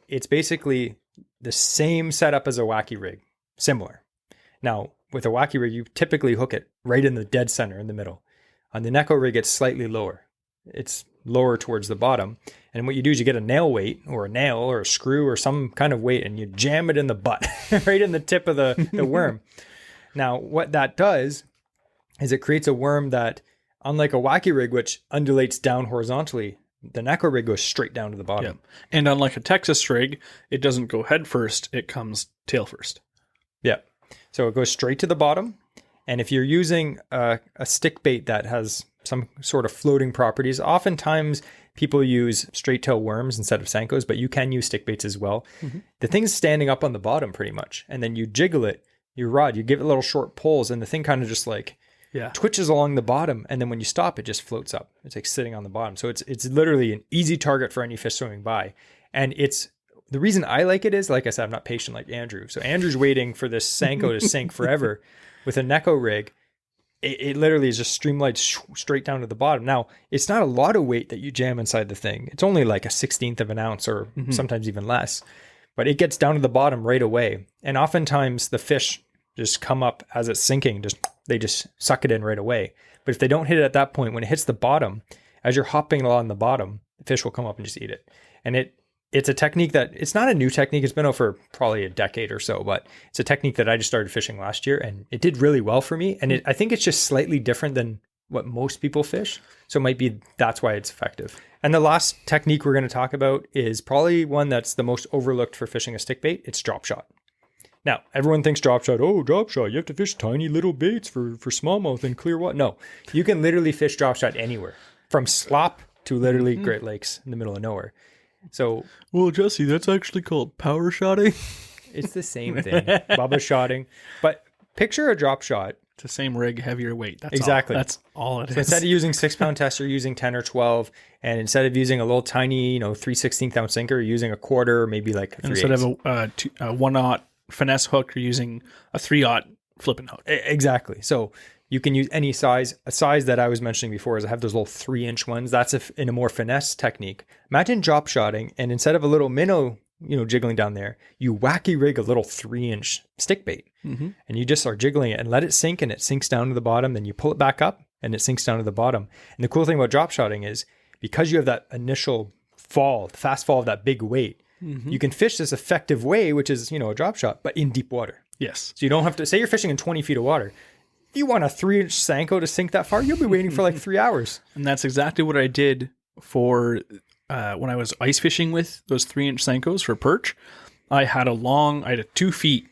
it's basically the same setup as a wacky rig. Similar. Now, with a wacky rig, you typically hook it right in the dead center in the middle. On the Neko rig, it's slightly lower. It's lower towards the bottom. And what you do is you get a nail weight or a nail or a screw or some kind of weight, and you jam it in the butt, right in the tip of the worm. Now, what that does is it creates a worm that, unlike a wacky rig, which undulates down horizontally, the Neko rig goes straight down to the bottom. Yeah. And unlike a Texas rig, it doesn't go head first, it comes tail first. Yeah. So it goes straight to the bottom. And if you're using a stick bait that has some sort of floating properties, oftentimes people use straight tail worms instead of Senkos, but you can use stick baits as well. Mm-hmm. The thing's standing up on the bottom pretty much. And then you jiggle it, your rod, you give it little short pulls, and the thing kind of just like twitches along the bottom. And then when you stop, it just floats up. It's like sitting on the bottom. So it's literally an easy target for any fish swimming by. And it's the reason I like it is, like I said, I'm not patient like Andrew. So Andrew's waiting for this Senko to sink forever. With a Neko rig, it literally is just streamlined straight down to the bottom. Now, it's not a lot of weight that you jam inside the thing. It's only like a 1/16 of an ounce or sometimes even less. But it gets down to the bottom right away. And oftentimes the fish just come up as it's sinking. They just suck it in right away. But if they don't hit it at that point, when it hits the bottom, as you're hopping along the bottom, the fish will come up and just eat it. And it's a technique that, it's not a new technique. It's been out for probably a decade or so, but it's a technique that I just started fishing last year, and it did really well for me. And I think it's just slightly different than what most people fish. So it might be that's why it's effective. And the last technique we're going to talk about is probably one that's the most overlooked for fishing a stick bait. It's drop shot. Now, everyone thinks drop shot, drop shot, you have to fish tiny little baits for smallmouth and clear water. No, you can literally fish drop shot anywhere, from slop to literally Great Lakes in the middle of nowhere. So, well, Jesse, that's actually called power shotting. It's the same thing, bubba shotting. But picture a drop shot. It's the same rig, heavier weight. That's exactly. That's all it is. Instead of using 6-pound test, you're using 10 or 12. And instead of using a little tiny, 3/16 ounce sinker, you're using a quarter, maybe like a 3/8. Instead of a 1/0 finesse hook, you're using a 3/0 flipping hook. Exactly. So you can use any size. A size that I was mentioning before is I have those little 3-inch ones. That's in a more finesse technique. Imagine drop shotting, and instead of a little minnow, jiggling down there, you wacky rig a little 3-inch stick bait, and you just start jiggling it and let it sink, and it sinks down to the bottom. Then you pull it back up, and it sinks down to the bottom. And the cool thing about drop shotting is because you have that initial fall, the fast fall of that big weight, you can fish this effective way, which is a drop shot, but in deep water. Yes. So you don't have to say you're fishing in 20 feet of water. If you want a 3-inch Senko to sink that far, you'll be waiting for like 3 hours. And that's exactly what I did for when I was ice fishing with those 3-inch Senkos for perch. I had a 2 feet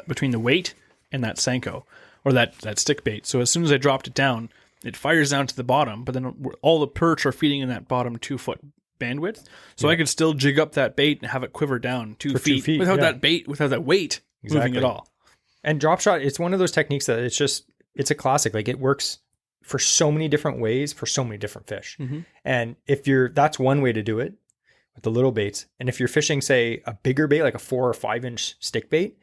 between the weight and that Senko, or that stick bait. So as soon as I dropped it down, it fires down to the bottom, but then all the perch are feeding in that bottom 2-foot bandwidth. So I could still jig up that bait and have it quiver down 2 feet, without that bait, without that weight moving at all. And drop shot, it's one of those techniques that it's a classic. Like, it works for so many different ways for so many different fish. And that's one way to do it with the little baits. And if you're fishing, say, a bigger bait, like a 4 or 5-inch stick bait,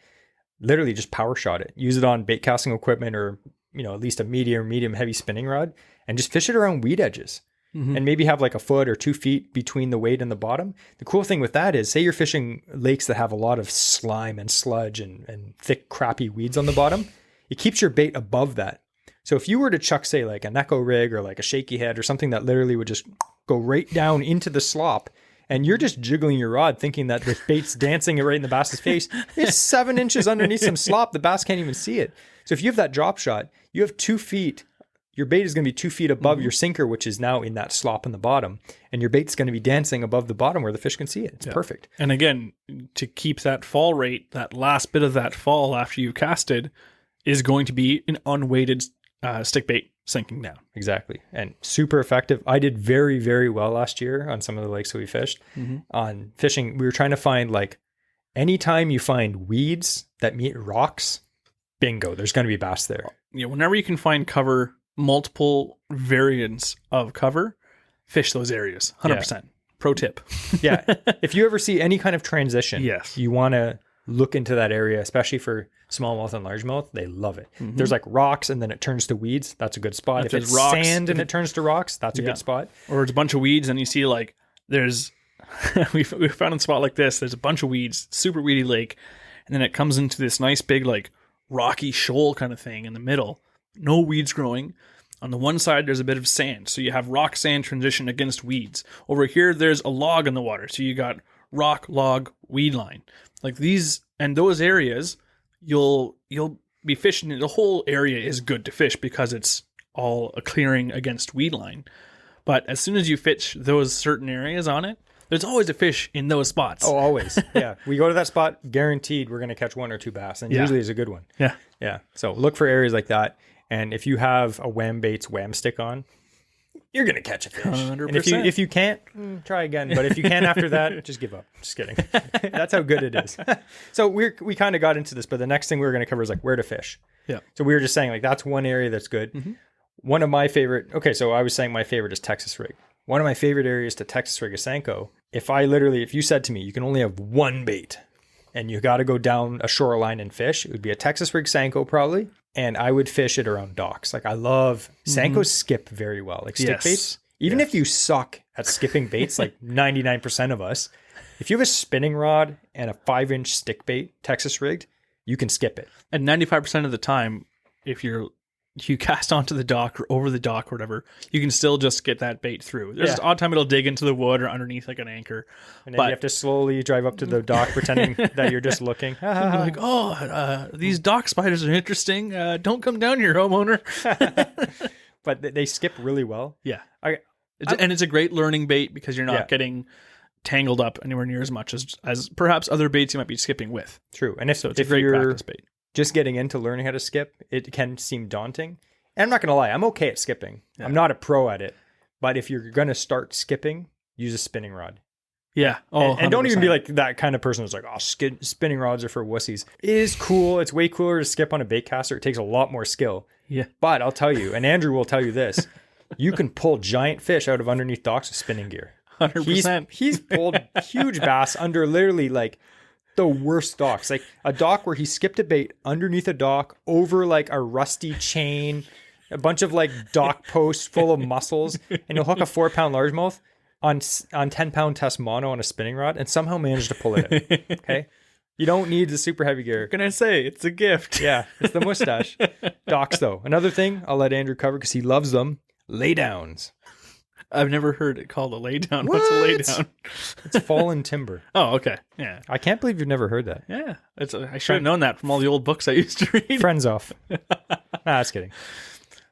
literally just power shot it. Use it on bait casting equipment, or, at least a medium heavy spinning rod, and just fish it around weed edges. And maybe have like a foot or 2 feet between the weight and the bottom. The cool thing with that is, say you're fishing lakes that have a lot of slime and sludge and thick, crappy weeds on the bottom, it keeps your bait above that. So if you were to chuck, say, like a Neko rig or like a shaky head or something that literally would just go right down into the slop, and you're just jiggling your rod thinking that the bait's dancing it right in the bass's face, it's 7 inches underneath some slop. The bass can't even see it. So if you have that drop shot, you have 2 feet. Your bait is going to be 2 feet above your sinker, which is now in that slop in the bottom. And your bait's going to be dancing above the bottom where the fish can see it. It's perfect. And again, to keep that fall rate, that last bit of that fall after you casted is going to be an unweighted stick bait sinking down. Exactly. And super effective. I did very, very well last year on some of the lakes that we fished. On fishing, we were trying to find, like, anytime you find weeds that meet rocks, bingo, there's going to be bass there. Whenever you can find cover, multiple variants of cover, fish those areas. 100%. Pro tip. Yeah. If you ever see any kind of transition, Yes. you want to look into that area, especially for smallmouth and largemouth. They love it. There's like rocks and then it turns to weeds. That's a good spot. If it's rocks, sand and it turns to rocks, that's a good spot. Or it's a bunch of weeds and you see like there's, we found a spot like this. There's a bunch of weeds, super weedy lake. And then it comes into this nice big like rocky shoal kind of thing in the middle. No weeds growing. On the one side, there's a bit of sand. So you have rock sand transition against weeds. Over here, there's a log in the water. So you got rock, log, weed line. Like these and those areas, you'll be fishing. The whole area is good to fish because it's all a clearing against weed line. But as soon as you fish those certain areas on it, there's always a fish in those spots. Oh, always. Yeah. We go to that spot, guaranteed we're going to catch 1 or 2 bass. And usually it's a good one. Yeah. Yeah. So look for areas like that. And if you have a Wham Baits Wham stick on, you're going to catch a fish. 100%. And if you can't, try again. But if you can after that, just give up. Just kidding. That's how good it is. So we kind of got into this, but the next thing we were going to cover is like where to fish. Yeah. So we were just saying like that's one area that's good. One of my favorite, so I was saying my favorite is Texas rig. One of my favorite areas to Texas rig is Senko. If you said to me, you can only have one bait and you got to go down a shoreline and fish, it would be a Texas rig Senko probably. And I would fish it around docks. Like I love Senkos skip very well. Like stick baits. Even if you suck at skipping baits, like 99% of us, if you have a spinning rod and a 5-inch stick bait, Texas rigged, you can skip it. And 95% of the time, if you cast onto the dock or over the dock or whatever, you can still just get that bait through. There's an odd time it'll dig into the wood or underneath like an anchor. And then you have to slowly drive up to the dock pretending that you're just looking. Like, these dock spiders are interesting. Don't come down here, homeowner. But they skip really well. Yeah. And it's a great learning bait because you're not getting tangled up anywhere near as much as perhaps other baits you might be skipping with. True. And if it's a great practice bait. Just getting into learning how to skip, it can seem daunting. And I'm not going to lie, I'm okay at skipping. Yeah. I'm not a pro at it. But if you're going to start skipping, use a spinning rod. Yeah. And don't even be like that kind of person who's like, spinning rods are for wussies. It is cool. It's way cooler to skip on a bait caster. It takes a lot more skill. Yeah. But I'll tell you, and Andrew will tell you this, you can pull giant fish out of underneath docks with spinning gear. 100%. He's pulled huge bass under literally like the worst docks, like a dock where he skipped a bait underneath a dock over like a rusty chain, a bunch of like dock posts full of mussels, and he'll hook a 4-pound largemouth on 10-pound test mono on a spinning rod and somehow manage to pull it in. Okay. You don't need the super heavy gear. What can I say? It's a gift. Yeah. It's the mustache. Docks though. Another thing I'll let Andrew cover because he loves them. Laydowns. I've never heard it called a laydown. What's a laydown? It's fallen timber. Oh, okay. Yeah. I can't believe you've never heard that. Yeah. I should have known that from all the old books I used to read. Friends off. Just kidding.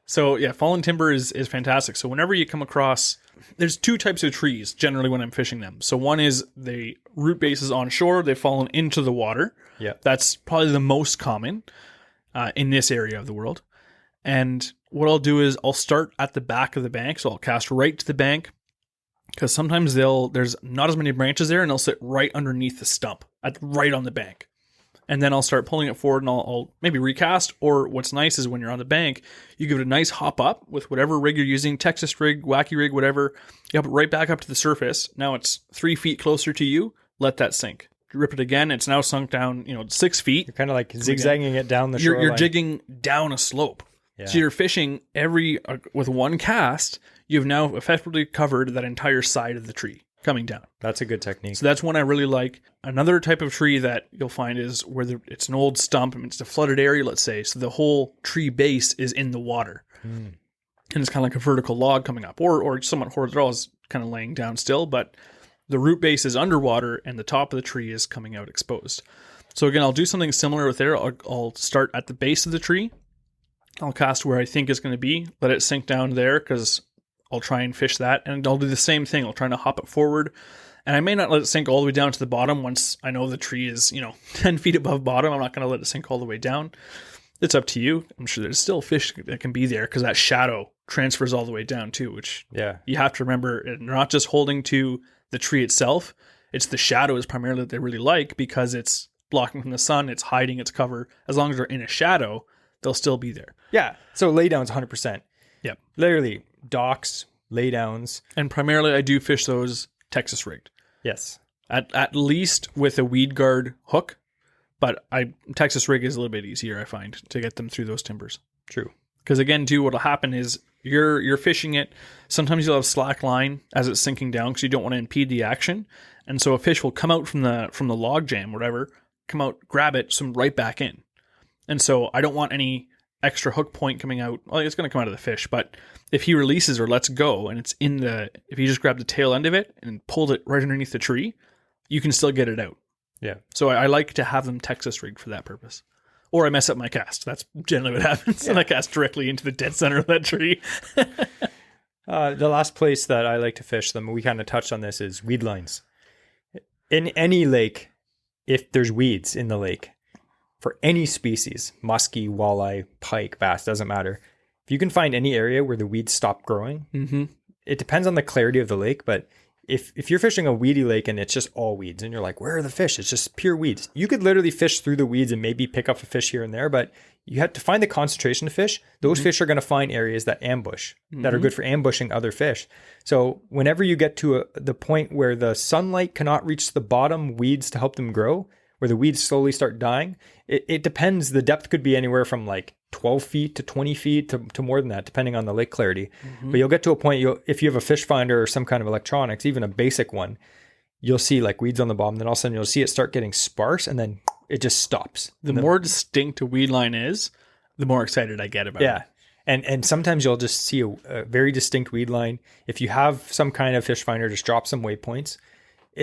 So yeah, fallen timber is fantastic. So whenever you come across, there's 2 types of trees generally when I'm fishing them. So one is the root bases on shore. They've fallen into the water. Yeah. That's probably the most common in this area of the world. And what I'll do is I'll start at the back of the bank. So I'll cast right to the bank because sometimes there's not as many branches there and they'll sit right underneath the stump right on the bank. And then I'll start pulling it forward and I'll maybe recast. Or what's nice is when you're on the bank, you give it a nice hop up with whatever rig you're using, Texas rig, wacky rig, whatever. You hop it right back up to the surface. Now it's 3 feet closer to you. Let that sink. Rip it again. It's now sunk down, 6 feet. You're kind of like zigzagging it down the shoreline. You're jigging down a slope. Yeah. So you're fishing with one cast, you've now effectively covered that entire side of the tree coming down. That's a good technique. So that's one I really like. Another type of tree that you'll find is where it's an old stump. I mean, it's a flooded area, let's say. So the whole tree base is in the water. And it's kind of like a vertical log coming up or somewhat horizontal is kind of laying down still, but the root base is underwater and the top of the tree is coming out exposed. So again, I'll do something similar with there. I'll start at the base of the tree. I'll cast where I think it's going to be, let it sink down there because I'll try and fish that. And I'll do the same thing. I'll try to hop it forward. And I may not let it sink all the way down to the bottom once I know the tree is, 10 feet above bottom. I'm not going to let it sink all the way down. It's up to you. I'm sure there's still fish that can be there because that shadow transfers all the way down too, which you have to remember. They're not just holding to the tree itself. It's the shadow is primarily that they really like because it's blocking from the sun, it's hiding its cover. As long as they're in a shadow, they'll still be there. Yeah. So laydowns 100%. Yep. Literally docks, laydowns. And primarily I do fish those Texas rigged. Yes. At least with a weed guard hook, but Texas rig is a little bit easier, I find, to get them through those timbers. True. Because again, too, what'll happen is you're fishing it. Sometimes you'll have slack line as it's sinking down because you don't want to impede the action. And so a fish will come out from the log jam, whatever, come out, grab it, swim right back in. And so I don't want any extra hook point coming out. Well, it's going to come out of the fish, but if he releases or lets go and it's if you just grab the tail end of it and pulled it right underneath the tree, you can still get it out. Yeah. So I like to have them Texas rigged for that purpose. Or I mess up my cast. That's generally what happens. Yeah. And I cast directly into the dead center of that tree. The last place that I like to fish them, we kind of touched on this, is weed lines. In any lake, if there's weeds in the lake, for any species, muskie, walleye, pike, bass, doesn't matter. If you can find any area where the weeds stop growing, it depends on the clarity of the lake, but if you're fishing a weedy lake and it's just all weeds and you're like, where are the fish? It's just pure weeds. You could literally fish through the weeds and maybe pick up a fish here and there, but you have to find the concentration of fish. Those fish are going to find areas that ambush, that are good for ambushing other fish. So whenever you get to the point where the sunlight cannot reach the bottom weeds to help them grow, where the weeds slowly start dying, it depends. The depth could be anywhere from like 12 feet to 20 feet to more than that, depending on the lake clarity. But you'll get to a point, if you have a fish finder or some kind of electronics, even a basic one, you'll see like weeds on the bottom. Then all of a sudden you'll see it start getting sparse and then it just stops. The more distinct a weed line is, the more excited I get about it. Yeah. And sometimes you'll just see a very distinct weed line. If you have some kind of fish finder, just drop some waypoints.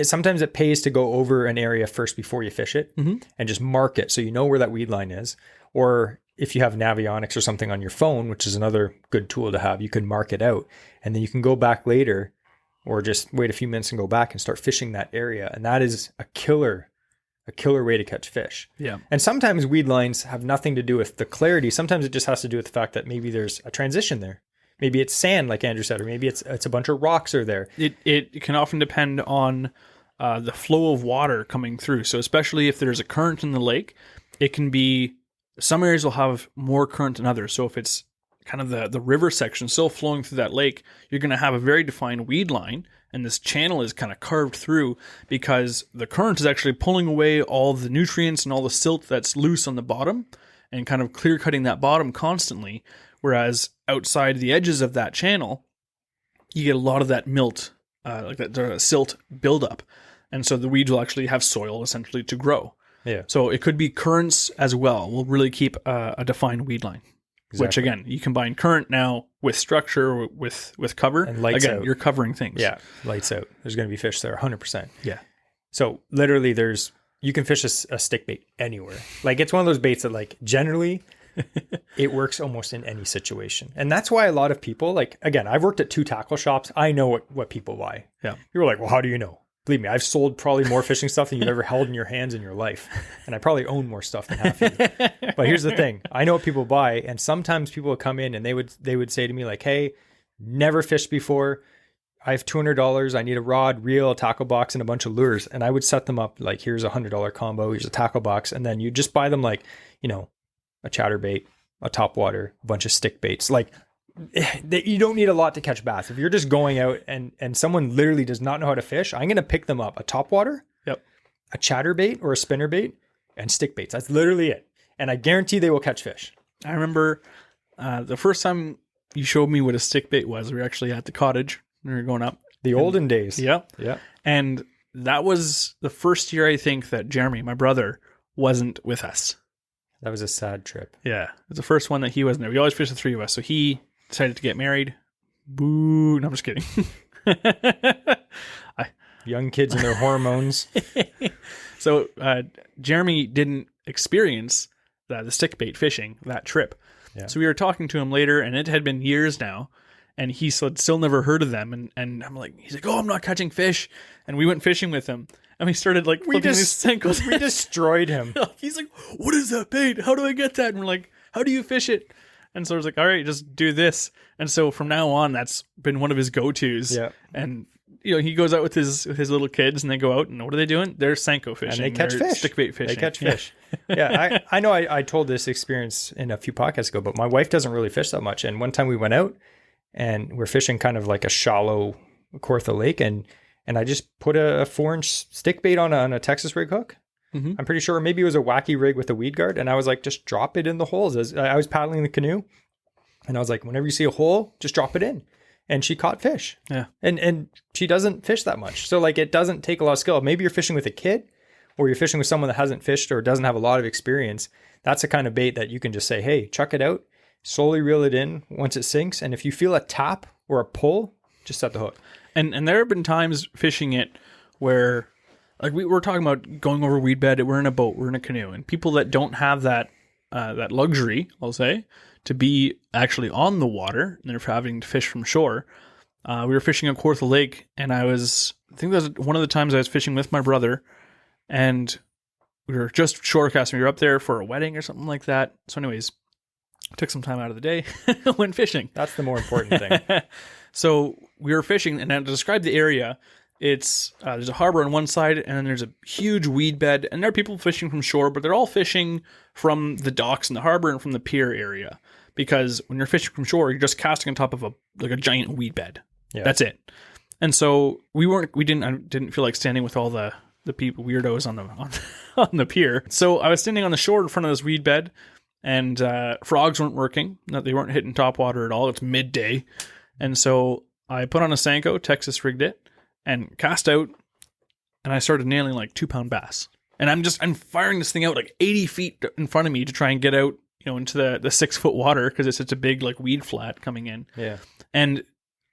Sometimes it pays to go over an area first before you fish it and just mark it so you know where that weed line is. Or if you have Navionics or something on your phone, which is another good tool to have, you can mark it out and then you can go back later or just wait a few minutes and go back and start fishing that area. And that is a killer way to catch fish. Yeah. And sometimes weed lines have nothing to do with the clarity. Sometimes it just has to do with the fact that maybe there's a transition there. Maybe it's sand, like Andrew said, or maybe it's a bunch of rocks are there. It can often depend on the flow of water coming through. So especially if there's a current in the lake, it can be, some areas will have more current than others. So if it's kind of the river section still flowing through that lake, you're going to have a very defined weed line. And this channel is kind of carved through because the current is actually pulling away all the nutrients and all the silt that's loose on the bottom and kind of clear cutting that bottom constantly. Whereas outside the edges of that channel, you get a lot of that milt, like that silt buildup. And so the weeds will actually have soil essentially to grow. Yeah. So it could be currents as well. We'll really keep a defined weed line. Exactly. Which again, you combine current now with structure, with cover. And lights again, out. You're covering things. Yeah, lights out. There's going to be fish there 100%. Yeah. So literally you can fish a stick bait anywhere. Like it's one of those baits that like generally it works almost in any situation. And that's why a lot of people, like, again, I've worked at 2 tackle shops. I know what people buy. Yeah. You're like, well, how do you know? Believe me, I've sold probably more fishing stuff than you've ever held in your hands in your life. And I probably own more stuff than half of you. But here's the thing. I know what people buy. And sometimes people would come in and they would say to me like, hey, never fished before. I have $200. I need a rod, reel, a tackle box, and a bunch of lures. And I would set them up like, here's a $100 combo. Here's a tackle box. And then you just buy them like, a chatterbait, a topwater, a bunch of stick baits. Like you don't need a lot to catch bass. If you're just going out and someone literally does not know how to fish, I'm going to pick them up a topwater, a chatterbait or a spinnerbait, and stick baits. That's literally it. And I guarantee they will catch fish. I remember the first time you showed me what a stick bait was. We were actually at the cottage when we were going up. The olden days. Yeah. Yeah. And that was the first year I think that Jeremy, my brother, wasn't with us. That was a sad trip. Yeah. It was the first one that he wasn't there. We always fished the 3 of us. So he decided to get married. Boo. No, I'm just kidding. Young kids and their hormones. So Jeremy didn't experience the stick bait fishing that trip. Yeah. So we were talking to him later, and it had been years now. And he still never heard of them. And I'm like, he's like, oh, I'm not catching fish. And we went fishing with him. And we started like flipping his ankles. We destroyed him. He's like, what is that bait? How do I get that? And we're like, how do you fish it? And so I was like, all right, just do this. And so from now on, that's been one of his go-tos. Yeah. And he goes out with his little kids, and they go out, and what are they doing? They're Senko fishing. And they catch fish. Stickbait fishing. They catch fish. Yeah, I know I told this experience in a few podcasts ago, but my wife doesn't really fish that much. And one time we went out and we're fishing kind of like a shallow Kawartha Lake, and I just put a 4-inch stickbait on a Texas rig hook. Mm-hmm. I'm pretty sure maybe it was a wacky rig with a weed guard, and I was like, just drop it in the holes. As I was paddling the canoe, and I was like, whenever you see a hole, just drop it in. And she caught fish. Yeah. And she doesn't fish that much. So like it doesn't take a lot of skill. Maybe you're fishing with a kid, or you're fishing with someone that hasn't fished or doesn't have a lot of experience. That's the kind of bait that you can just say, hey, chuck it out, slowly reel it in once it sinks. And if you feel a tap or a pull, just set the hook. And there have been times fishing it where, like we were talking about going over weed bed, we're in a boat, we're in a canoe, and people that don't have that luxury, I'll say, to be actually on the water, and they're having to fish from shore. We were fishing at Kawartha Lake, and I think that was one of the times I was fishing with my brother, and we were just shore casting. We were up there for a wedding or something like that. So anyways, took some time out of the day, went fishing. That's the more important thing. So we were fishing, and to describe the area, it's there's a harbor on one side, and then there's a huge weed bed, and there are people fishing from shore, but they're all fishing from the docks in the harbor and from the pier area, because when you're fishing from shore, you're just casting on top of a giant weed bed. Yeah. That's it. And so I didn't feel like standing with all the people weirdos on the pier. So I was standing on the shore in front of this weed bed, and frogs weren't working. No, they weren't hitting top water at all. It's midday. And so I put on a Senko, Texas rigged it, and cast out, and I started nailing like 2-pound bass. And I'm firing this thing out like 80 feet in front of me to try and get out, into the 6-foot water, because it's such a big like weed flat coming in. Yeah. And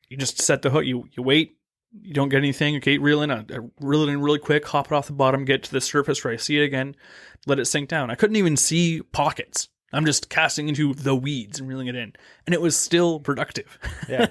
you just set the hook, you wait, you don't get anything, okay, reel it in really quick, hop it off the bottom, get to the surface where I see it again, let it sink down. I couldn't even see pockets. I'm just casting into the weeds and reeling it in, and it was still productive. Yeah,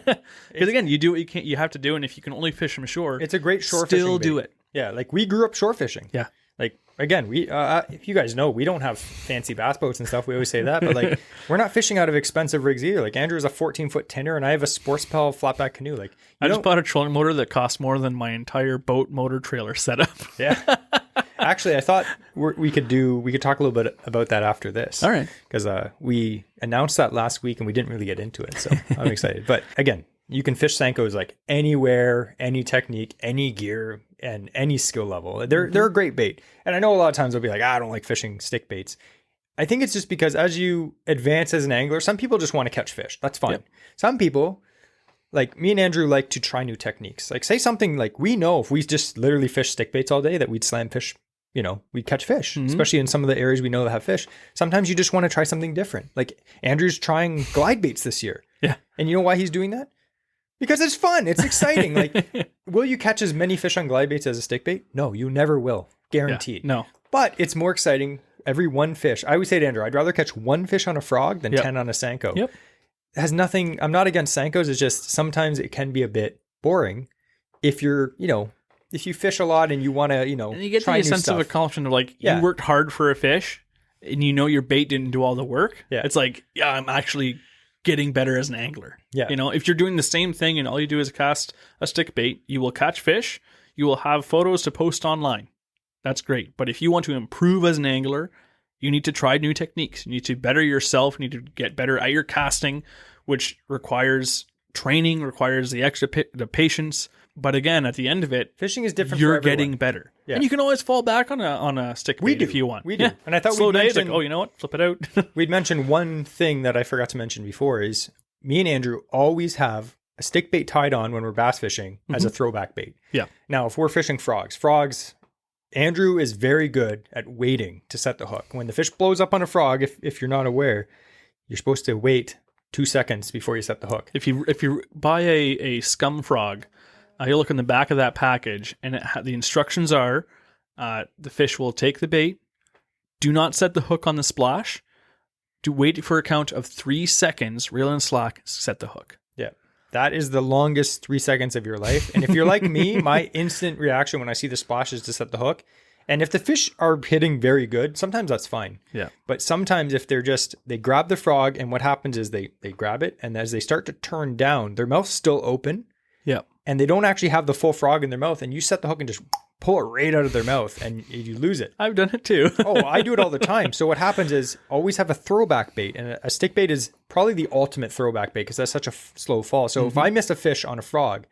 because again, you do what you have to do, and if you can only fish from shore, it's a great shore fishing. Still do it. Yeah, like we grew up shore fishing. Yeah, like again, we if you guys know, we don't have fancy bass boats and stuff. We always say that, but like we're not fishing out of expensive rigs either. Like Andrew has a 14-foot tinner, and I have a Sports Pal flatback canoe. Like I just bought a trolling motor that costs more than my entire boat motor trailer setup. Yeah. Actually, I thought we could talk a little bit about that after this. All right. Because we announced that last week and we didn't really get into it. So I'm excited. But again, you can fish Senkos like anywhere, any technique, any gear, and any skill level. They're a great bait. And I know a lot of times they'll be like, I don't like fishing stick baits. I think it's just because as you advance as an angler, some people just want to catch fish. That's fine. Yep. Some people, like me and Andrew, like to try new techniques. Like say something like, we know if we just literally fish stick baits all day that we'd slam fish, we'd catch fish, especially in some of the areas we know that have fish. Sometimes you just want to try something different. Like Andrew's trying glide baits this year. Yeah. And you know why he's doing that? Because it's fun. It's exciting. Like, will you catch as many fish on glide baits as a stick bait? No, you never will. Guaranteed. Yeah, no. But it's more exciting every one fish. I always say to Andrew, I'd rather catch one fish on a frog than 10 on a Senko. Yep. It has nothing. I'm not against Senkos. It's just sometimes it can be a bit boring if you're, if you fish a lot and you want to, and you get the sense of accomplishment of like, you worked hard for a fish and your bait didn't do all the work. Yeah. It's like, I'm actually getting better as an angler. Yeah. If you're doing the same thing and all you do is cast a stick bait, you will catch fish. You will have photos to post online. That's great. But if you want to improve as an angler, you need to try new techniques. You need to better yourself. You need to get better at your casting, which requires training, requires the patience. But again, at the end of it, fishing is different. You're for everyone. getting better, yeah. And you can always fall back on a stick bait if you want. We do, yeah. And I thought slow we'd days mention, like, you know what? Flip it out. We'd mentioned one thing that I forgot to mention before is me and Andrew always have a stick bait tied on when we're bass fishing as a throwback bait. Yeah. Now, if we're fishing frogs, Andrew is very good at waiting to set the hook. When the fish blows up on a frog, if you're not aware, you're supposed to wait 2 seconds before you set the hook. If you buy a scum frog, you look in the back of that package, and the instructions are, the fish will take the bait, do not set the hook on the splash, do wait for a count of 3 seconds, reel in slack, set the hook. Yeah. That is the longest 3 seconds of your life. And if you're like me, my instant reaction when I see the splash is to set the hook. And if the fish are hitting very good, sometimes that's fine. Yeah. But sometimes if they grab the frog, and what happens is they grab it, and as they start to turn down, their mouth's still open. Yeah. and they don't actually have the full frog in their mouth, and you set the hook and just pull it right out of their mouth and you lose it. I've done it too. Oh, I do it all the time. So what happens is always have a throwback bait, and a stick bait is probably the ultimate throwback bait because that's such a slow fall. So if I miss a fish on a frog,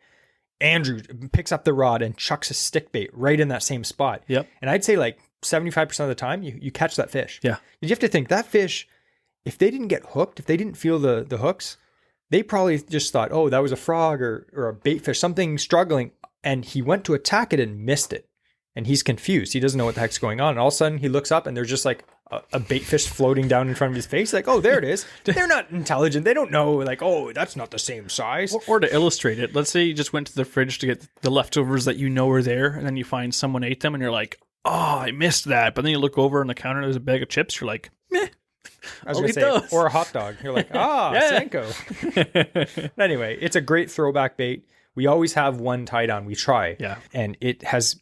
Andrew picks up the rod and chucks a stick bait right in that same spot. Yep. And I'd say like 75% of the time you catch that fish. Yeah. You have to think that fish, if they didn't get hooked, if they didn't feel the hooks, they probably just thought, oh, that was a frog or a bait fish, something struggling. And he went to attack it and missed it. And he's confused. He doesn't know what the heck's going on. And all of a sudden he looks up and there's just like a bait fish floating down in front of his face. Like, oh, there it is. They're not intelligent. They don't know like, oh, that's not the same size. Or to illustrate it, let's say you just went to the fridge to get the leftovers that you know are there, and then you find someone ate them and you're like, oh, I missed that. But then you look over on the counter, there's a bag of chips. You're like, meh. I was going to say, those. or a hot dog. You're like, Senko. Anyway, it's a great throwback bait. We always have one tied on. We try. Yeah. And it has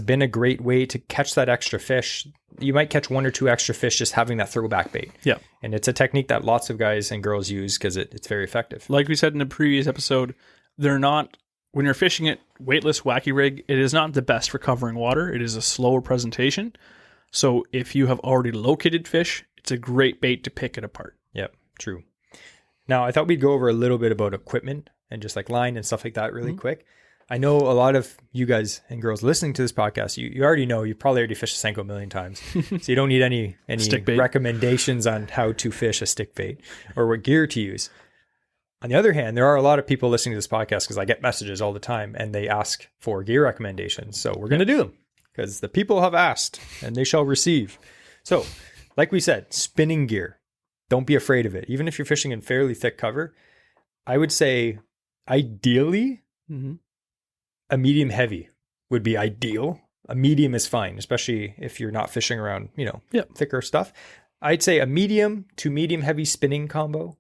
been a great way to catch that extra fish. You might catch 1 or 2 extra fish just having that throwback bait. Yeah. And it's a technique that lots of guys and girls use because it's very effective. Like we said in the previous episode, they're not, when you're fishing it weightless wacky rig, it is not the best for covering water. It is a slower presentation. So if you have already located fish, it's a great bait to pick it apart. Yep, true. Now, I thought we'd go over a little bit about equipment and just like line and stuff like that really quick. I know a lot of you guys and girls listening to this podcast, you already know, you probably already fished a Senko a million times. So you don't need any recommendations on how to fish a stick bait or what gear to use. On the other hand, there are a lot of people listening to this podcast because I get messages all the time and they ask for gear recommendations. So we're going to do them because the people have asked and they shall receive. So like we said, spinning gear, don't be afraid of it. Even if you're fishing in fairly thick cover, I would say ideally, a medium heavy would be ideal. A medium is fine, especially if you're not fishing around, thicker stuff. I'd say a medium to medium heavy spinning combo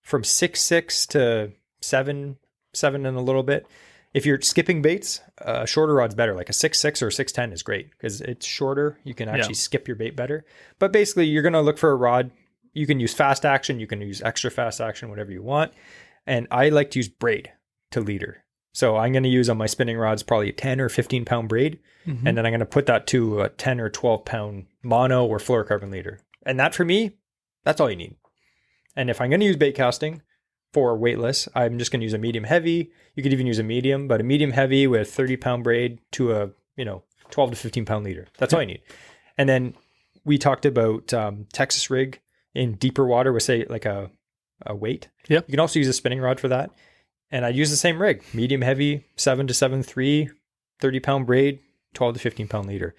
from 6.6 to 7 and a little bit. If you're skipping baits, a shorter rod's better. Like a 6.6 or a 6.10 is great because it's shorter. You can actually skip your bait better. But basically, you're going to look for a rod. You can use fast action. You can use extra fast action, whatever you want. And I like to use braid to leader. So I'm going to use on my spinning rods probably a 10 or 15 pound braid. And then I'm going to put that to a 10 or 12 pound mono or fluorocarbon leader. And that for me, that's all you need. And if I'm going to use bait casting for weightless, I'm just going to use a medium heavy. You could even use a medium, but a medium heavy with 30 pound braid to a, 12 to 15 pound leader. That's all you need. And then we talked about Texas rig in deeper water with say like a weight. Yep. You can also use a spinning rod for that. And I use the same rig, medium heavy, 7 to 7.3, 30 pound braid, 12 to 15 pound leader.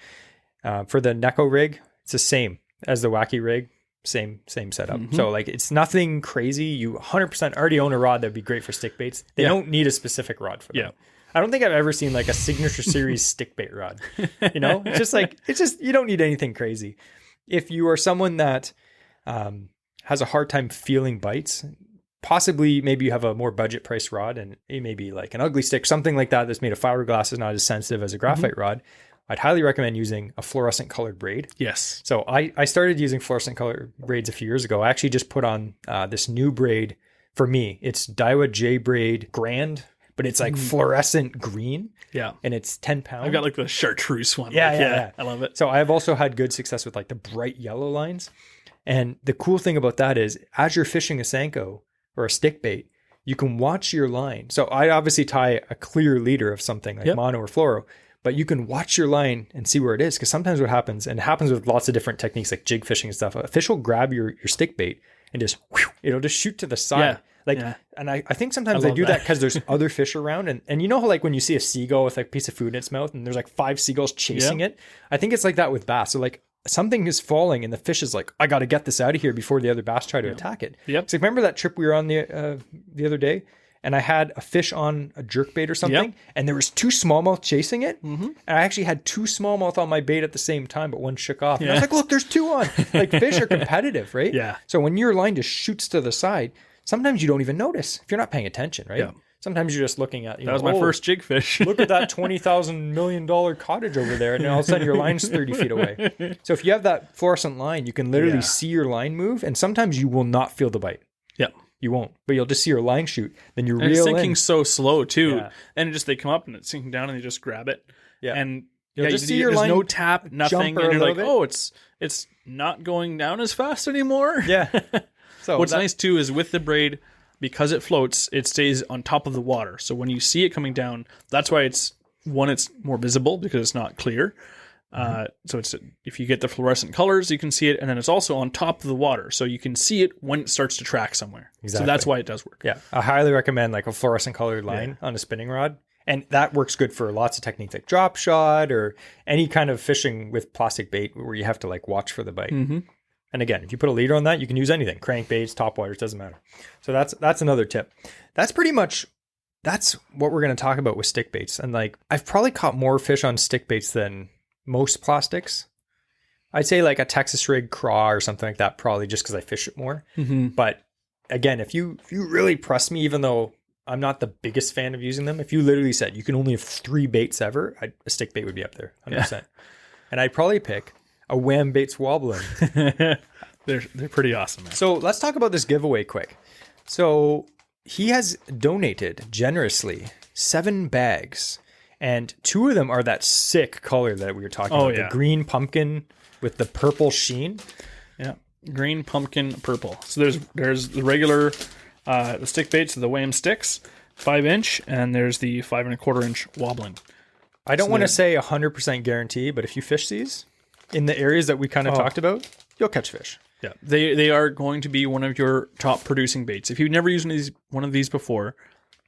For the Neko rig, it's the same as the wacky rig, same setup. So like it's nothing crazy. You 100% already own a rod that would be great for stick baits. They don't need a specific rod for them. I don't think I've ever seen like a signature series stick bait rod. It's just you don't need anything crazy. If you are someone that has a hard time feeling bites, possibly maybe you have a more budget price rod and it may be like an ugly stick, something like that that's made of fiberglass, is not as sensitive as a graphite rod. I'd highly recommend using a fluorescent colored braid. Yes. So I started using fluorescent colored braids a few years ago. I actually just put on this new braid for me. It's Daiwa J Braid Grand, but it's like fluorescent green. Yeah. And it's 10 pounds. I've got like the chartreuse one. Yeah. I love it. So I've also had good success with like the bright yellow lines. And the cool thing about that is as you're fishing a Senko or a stick bait, you can watch your line. So I obviously tie a clear leader of something like mono or fluoro, but you can watch your line and see where it is. Because sometimes what happens, and it happens with lots of different techniques like jig fishing and stuff, a fish will grab your stick bait and just, it'll just shoot to the side. And I think sometimes they do that because there's other fish around. And you know how like when you see a seagull with like a piece of food in its mouth and there's like 5 seagulls chasing it? I think it's like that with bass. So like something is falling and the fish is like, I got to get this out of here before the other bass try to attack it. So remember that trip we were on the other day? And I had a fish on a jerkbait or something, and there was 2 smallmouth chasing it. And I actually had 2 smallmouth on my bait at the same time, but one shook off. And I was like, look, there's 2 on. Like fish are competitive, right? So when your line just shoots to the side, sometimes you don't even notice if you're not paying attention, right? Sometimes you're just looking at, that was my first jig fish. Look at that $20,000 million cottage over there. And then all of a sudden your line's 30 feet away. So if you have that fluorescent line, you can literally see your line move. And sometimes you will not feel the bite. You won't, but you'll just see your line shoot. Then you And it's reel sinking in. so slow too. Yeah. And they come up and it's sinking down and you just grab it. Yeah. And You'll just see your there's line no tap, nothing. jumper And a you're like, little bit. oh, it's not going down as fast anymore. Yeah. So What's nice too is with the braid, because it floats, it stays on top of the water. So when you see it coming down, that's why it's more visible because it's not clear. So it's if you get the fluorescent colors, you can see it, and then it's also on top of the water, so you can see it when it starts to track somewhere. Exactly. So that's why it does work. Yeah, I highly recommend like a fluorescent colored line on a spinning rod. And that works good for lots of techniques like drop shot or any kind of fishing with plastic bait where you have to like watch for the bite. Mm-hmm. And again, if you put a leader on that, you can use anything. Crankbaits, topwaters, doesn't matter. So that's another tip. That's what we're going to talk about with stick baits. And like, I've probably caught more fish on stick baits than most plastics. I'd say like a Texas rig craw or something like that, probably just because I fish it more. Mm-hmm. But again, if you really press me, even though I'm not the biggest fan of using them, if you literally said you can only have 3 baits ever, a stick bait would be up there, 100%. Yeah. And I'd probably pick a Wham Baits Wobbling. They're pretty awesome, man. So let's talk about this giveaway quick. So he has donated generously 7 bags, and 2 of them are that sick color that we were talking about. Yeah. The green pumpkin with the purple sheen. Yeah, green pumpkin purple. So there's the regular the stick baits, the Wham sticks, 5-inch, and there's the 5 1/4-inch wobbling. I don't want to say 100% guarantee, but if you fish these in the areas that we kind of talked about, you'll catch fish. Yeah, they are going to be one of your top producing baits. If you've never used one of these before,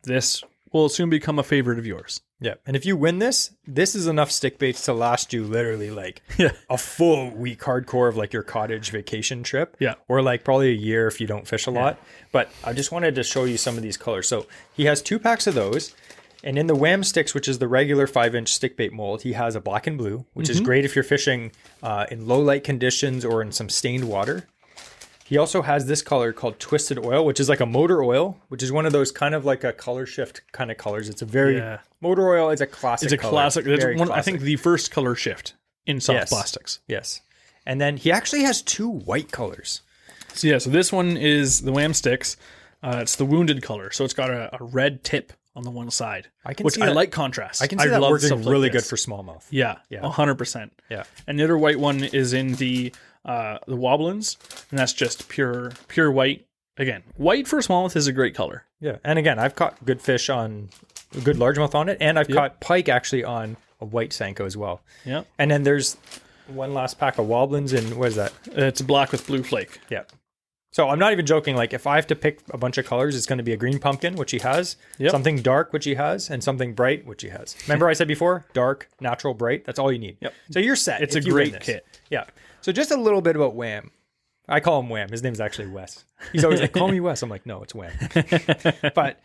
this will soon become a favorite of yours. Yeah, and if you win this is enough stick baits to last you literally like a full week hardcore of like your cottage vacation trip. Yeah. Or like probably a year if you don't fish a lot. But I just wanted to show you some of these colors. So he has 2 packs of those. And in the Wham sticks, which is the regular 5-inch stick bait mold, he has a black and blue, which is great if you're fishing in low light conditions or in some stained water. He also has this color called Twisted Oil, which is like a motor oil, which is one of those kind of like a color shift kind of colors. It's a very motor oil. It's a classic. It's a color. classic. It's Classic. I think the first color shift in soft plastics. Yes. And then he actually has 2 white colors. So this one is the Wham sticks. It's the wounded color, so it's got a red tip on the one side, I like contrast. I can see that love working stuff like really this. good for smallmouth. Yeah, 100%. Yeah. And the other white one is in the Wobblins, and that's just pure white. Again, white for smallmouth is a great color. Yeah. And again, I've caught good fish on a good largemouth on it, and I've caught pike actually on a white Senko as well. Yeah. And then there's one last pack of Wobblins, and what is that? It's black with blue flake. Yeah. So I'm not even joking. Like if I have to pick a bunch of colors, it's going to be a green pumpkin, which he has, something dark, which he has, and something bright, which he has. Remember I said before, dark, natural, bright. That's all you need. Yep. So you're set. It's a great kit. Yeah. So just a little bit about Wham. I call him Wham. His name's actually Wes. He's always like, call me Wes. I'm like, no, it's Wham. But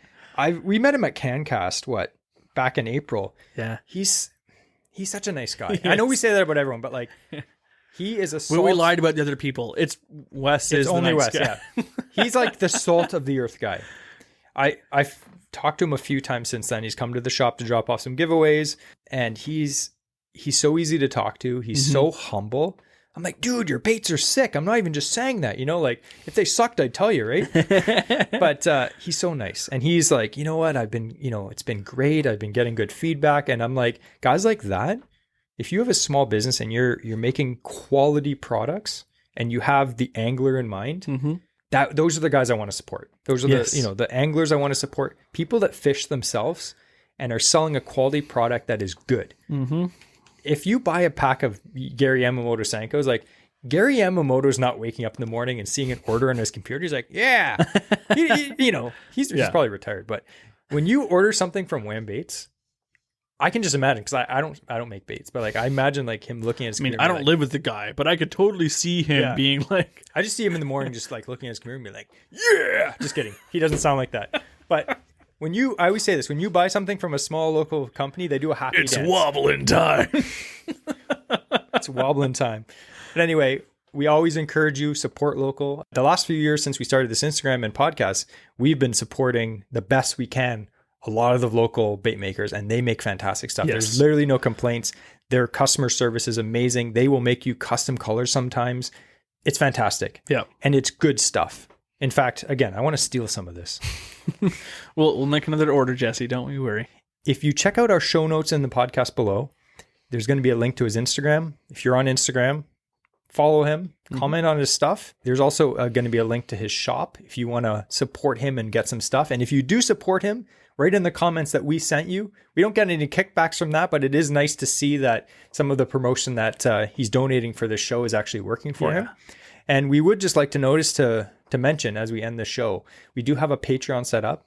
we met him at CanCast, back in April. Yeah. He's such a nice guy. I know we say that about everyone, but like he is a salt. Well, we lied about the other people. It's Wes. It's is only the nice Wes. guy. Yeah. He's like the salt of the earth guy. I've talked to him a few times since then. He's come to the shop to drop off some giveaways, and he's so easy to talk to. He's so humble. I'm like, dude, your baits are sick. I'm not even just saying that, like if they sucked, I'd tell you, right? But he's so nice. And he's like, you know what? I've been, it's been great. I've been getting good feedback. And I'm like, guys like that, if you have a small business and you're making quality products and you have the angler in mind, those are the guys I want to support. Those are the anglers I want to support. People that fish themselves and are selling a quality product that is good. Mm-hmm. If you buy a pack of Gary Yamamoto Senkos, like Gary Yamamoto's not waking up in the morning and seeing an order on his computer. He's like, yeah, he's probably retired. But when you order something from Wham Baits, I can just imagine, because I don't make baits, but like I imagine like him looking at his computer. I don't live with the guy, but I could totally see him being like, I just see him in the morning just like looking at his computer and be like, yeah, just kidding. He doesn't sound like that. But I always say this, when you buy something from a small local company, they do a happy dance. It's wobbling time. It's wobbling time. But anyway, we always encourage you, support local. The last few years since we started this Instagram and podcast, we've been supporting the best we can a lot of the local bait makers, and they make fantastic stuff. Yes. There's literally no complaints. Their customer service is amazing. They will make you custom colors sometimes. It's fantastic. Yeah. And it's good stuff. In fact, again, I want to steal some of this. We'll make another order, Jesse. Don't we worry. If you check out our show notes in the podcast below, there's going to be a link to his Instagram. If you're on Instagram, follow him, comment on his stuff. There's also going to be a link to his shop if you want to support him and get some stuff. And if you do support him, write in the comments that we sent you. We don't get any kickbacks from that, but it is nice to see that some of the promotion that he's donating for this show is actually working for him. And we would just like to notice to mention as we end the show, we do have a Patreon set up.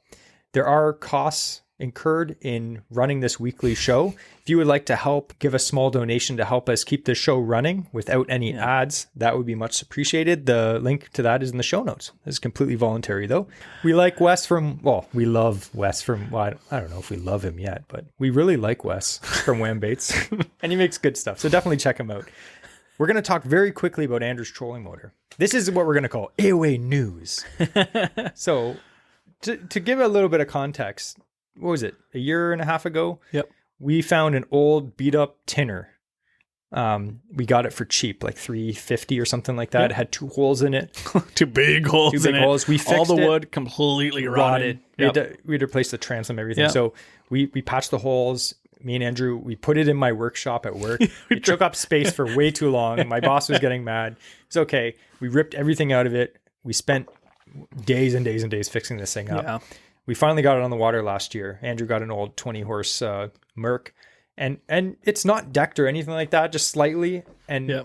There are costs incurred in running this weekly show. If you would like to help, give a small donation to help us keep the show running without any ads, that would be much appreciated. The link to that is in the show notes. It's completely voluntary though. We like Wes we love Wes from, I don't know if we love him yet, but we really like Wes from Wham Baits and he makes good stuff. So definitely check him out. We're going to talk very quickly about Andrew's trolling motor. This is what we're going to call AOA news. So to give a little bit of context, what was it? A year and a half ago? Yep. We found an old beat up tinner. We got it for cheap, like $3.50 or something like that. Yep. It had 2 holes in it. 2 big holes in it. We fixed all the wood completely rotted. Yep. We had to replace the transom, everything. Yep. So we patched the holes. Me and Andrew, we put it in my workshop at work. It took up space for way too long. My boss was getting mad. It's okay. We ripped everything out of it. We spent days and days and days fixing this thing up. Yeah. We finally got it on the water last year. Andrew got an old 20-horse Merc. And it's not decked or anything like that, just slightly. And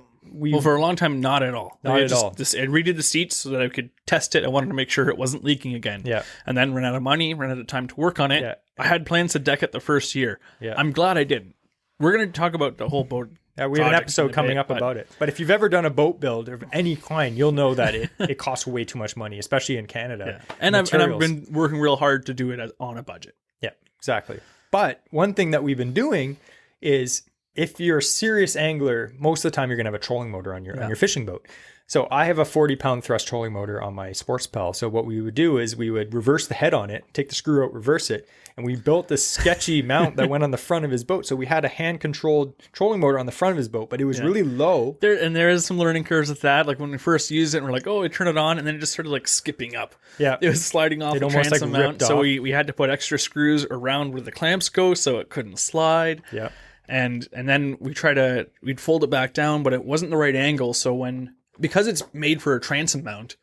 for a long time, not at all. Not at all. I redid the seats so that I could test it. I wanted to make sure it wasn't leaking again. Yeah. And then ran out of money, ran out of time to work on it. Yeah. I had plans to deck it the first year. Yeah. I'm glad I didn't. We're going to talk about the whole boat. Yeah, we have an episode coming up about it. But if you've ever done a boat build of any kind, you'll know that it costs way too much money, especially in Canada. Yeah. And I've been working real hard to do it on a budget. Yeah, exactly. But one thing that we've been doing is if you're a serious angler, most of the time you're going to have a trolling motor on your fishing boat. So I have a 40-pound thrust trolling motor on my Sports Pal. So what we would do is we would reverse the head on it, take the screw out, reverse it, and we built this sketchy mount that went on the front of his boat. So we had a hand-controlled trolling motor on the front of his boat, but it was really low. There is some learning curves with that. Like when we first used it, and we're like, oh, we turn it on, and then it just started like skipping up. Yeah. It was sliding off the transom mount. So we had to put extra screws around where the clamps go so it couldn't slide. Yeah. And then we'd fold it back down, but it wasn't the right angle. So because it's made for a transom mount,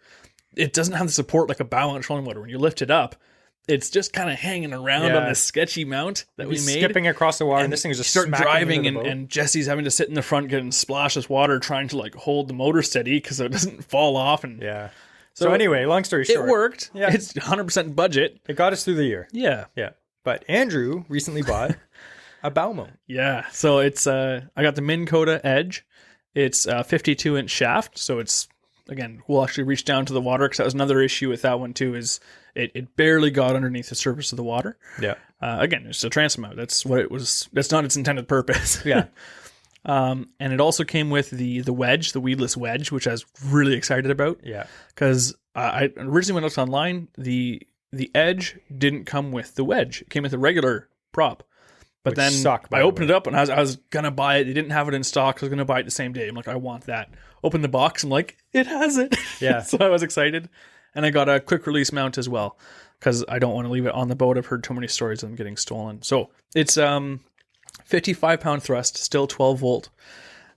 it doesn't have the support like a bow mount trolling motor. When you lift it up, it's just kind of hanging around on this sketchy mount that we made. Skipping across the water, and this thing is just start driving, and Jesse's having to sit in the front getting splashed with water, trying to like hold the motor steady because it doesn't fall off. And so anyway, long story short, it worked. Yeah, it's 100% budget. It got us through the year. Yeah. But Andrew recently bought a bow mount. Yeah. So it's I got the Minn Kota Edge. It's a 52-inch shaft, so it's, again, we'll actually reach down to the water because that was another issue with that one too, is it barely got underneath the surface of the water. Yeah. Again, it's a transom mount. That's what it was. That's not its intended purpose. Yeah. And it also came with the wedge, the weedless wedge, which I was really excited about. Yeah. Because I originally when I looked online, the Edge didn't come with the wedge. It came with a regular prop. But then I opened it up and I was going to buy it. They didn't have it in stock. I was going to buy it the same day. I'm like, I want that. Open the box. I'm like, it has it. Yeah. So I was excited. And I got a quick release mount as well because I don't want to leave it on the boat. I've heard too many stories of them getting stolen. So it's 55-pound thrust, still 12 volt.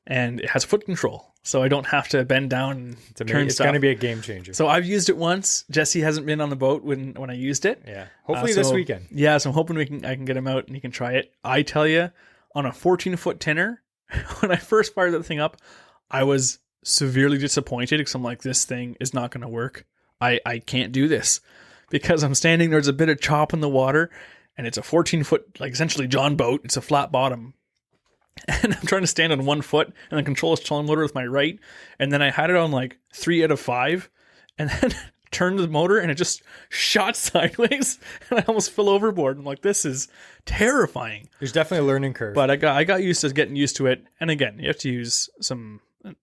And it has foot control. So I don't have to bend down and turn It's going to be a game changer. So I've used it once. Jesse hasn't been on the boat when I used it. Yeah. Hopefully this weekend. Yeah, so I'm hoping I can get him out and he can try it. I tell you, on a 14-foot tinner, when I first fired that thing up, I was severely disappointed because I'm like, this thing is not going to work. I can't do this. Because I'm standing, there's a bit of chop in the water, and it's a 14-foot, like essentially John boat. It's a flat bottom. And I'm trying to stand on one foot and then control this trolling motor with my right. And then I had it on like 3 out of 5 and then turned the motor and it just shot sideways and I almost fell overboard. I'm like, this is terrifying. There's definitely a learning curve. But I got used to getting used to it. And again, you have to use some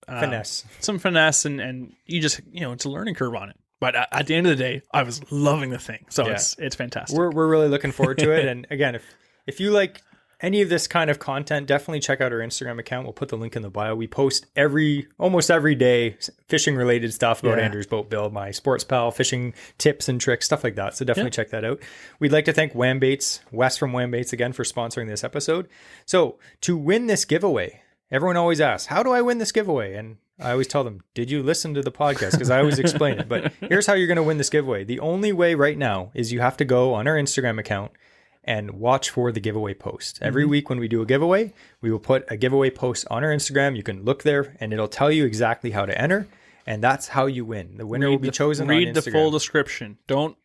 finesse. Some finesse and you just, it's a learning curve on it. But at the end of the day, I was loving the thing. So it's fantastic. We're really looking forward to it. And again, if you like any of this kind of content, definitely check out our Instagram account. We'll put the link in the bio. We post almost every day fishing related stuff about Andrew's Boat Build, my sports pal, fishing tips and tricks, stuff like that. So definitely check that out. We'd like to thank Wes from Wham Baits again for sponsoring this episode. So to win this giveaway, everyone always asks, how do I win this giveaway? And I always tell them, did you listen to the podcast? Because I always explain it. But here's how you're going to win this giveaway. The only way right now is you have to go on our Instagram account and watch for the giveaway post. Every week when we do a giveaway, we will put a giveaway post on our Instagram. You can look there and it'll tell you exactly how to enter. And that's how you win. The winner will be chosen on Instagram. Read the full description. Don't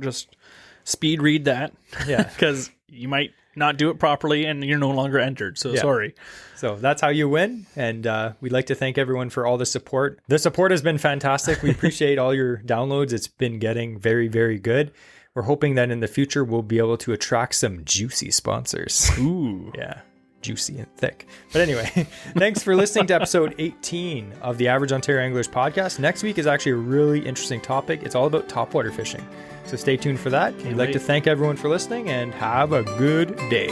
just speed read that. Yeah. Because you might not do it properly and you're no longer entered. So sorry. So that's how you win. And we'd like to thank everyone for all the support. The support has been fantastic. We appreciate all your downloads. It's been getting very, very good. We're hoping that in the future, we'll be able to attract some juicy sponsors. Ooh. Yeah. Juicy and thick. But anyway, thanks for listening to episode 18 of the Average Ontario Anglers podcast. Next week is actually a really interesting topic. It's all about topwater fishing. So stay tuned for that. We'd like to thank everyone for listening and have a good day.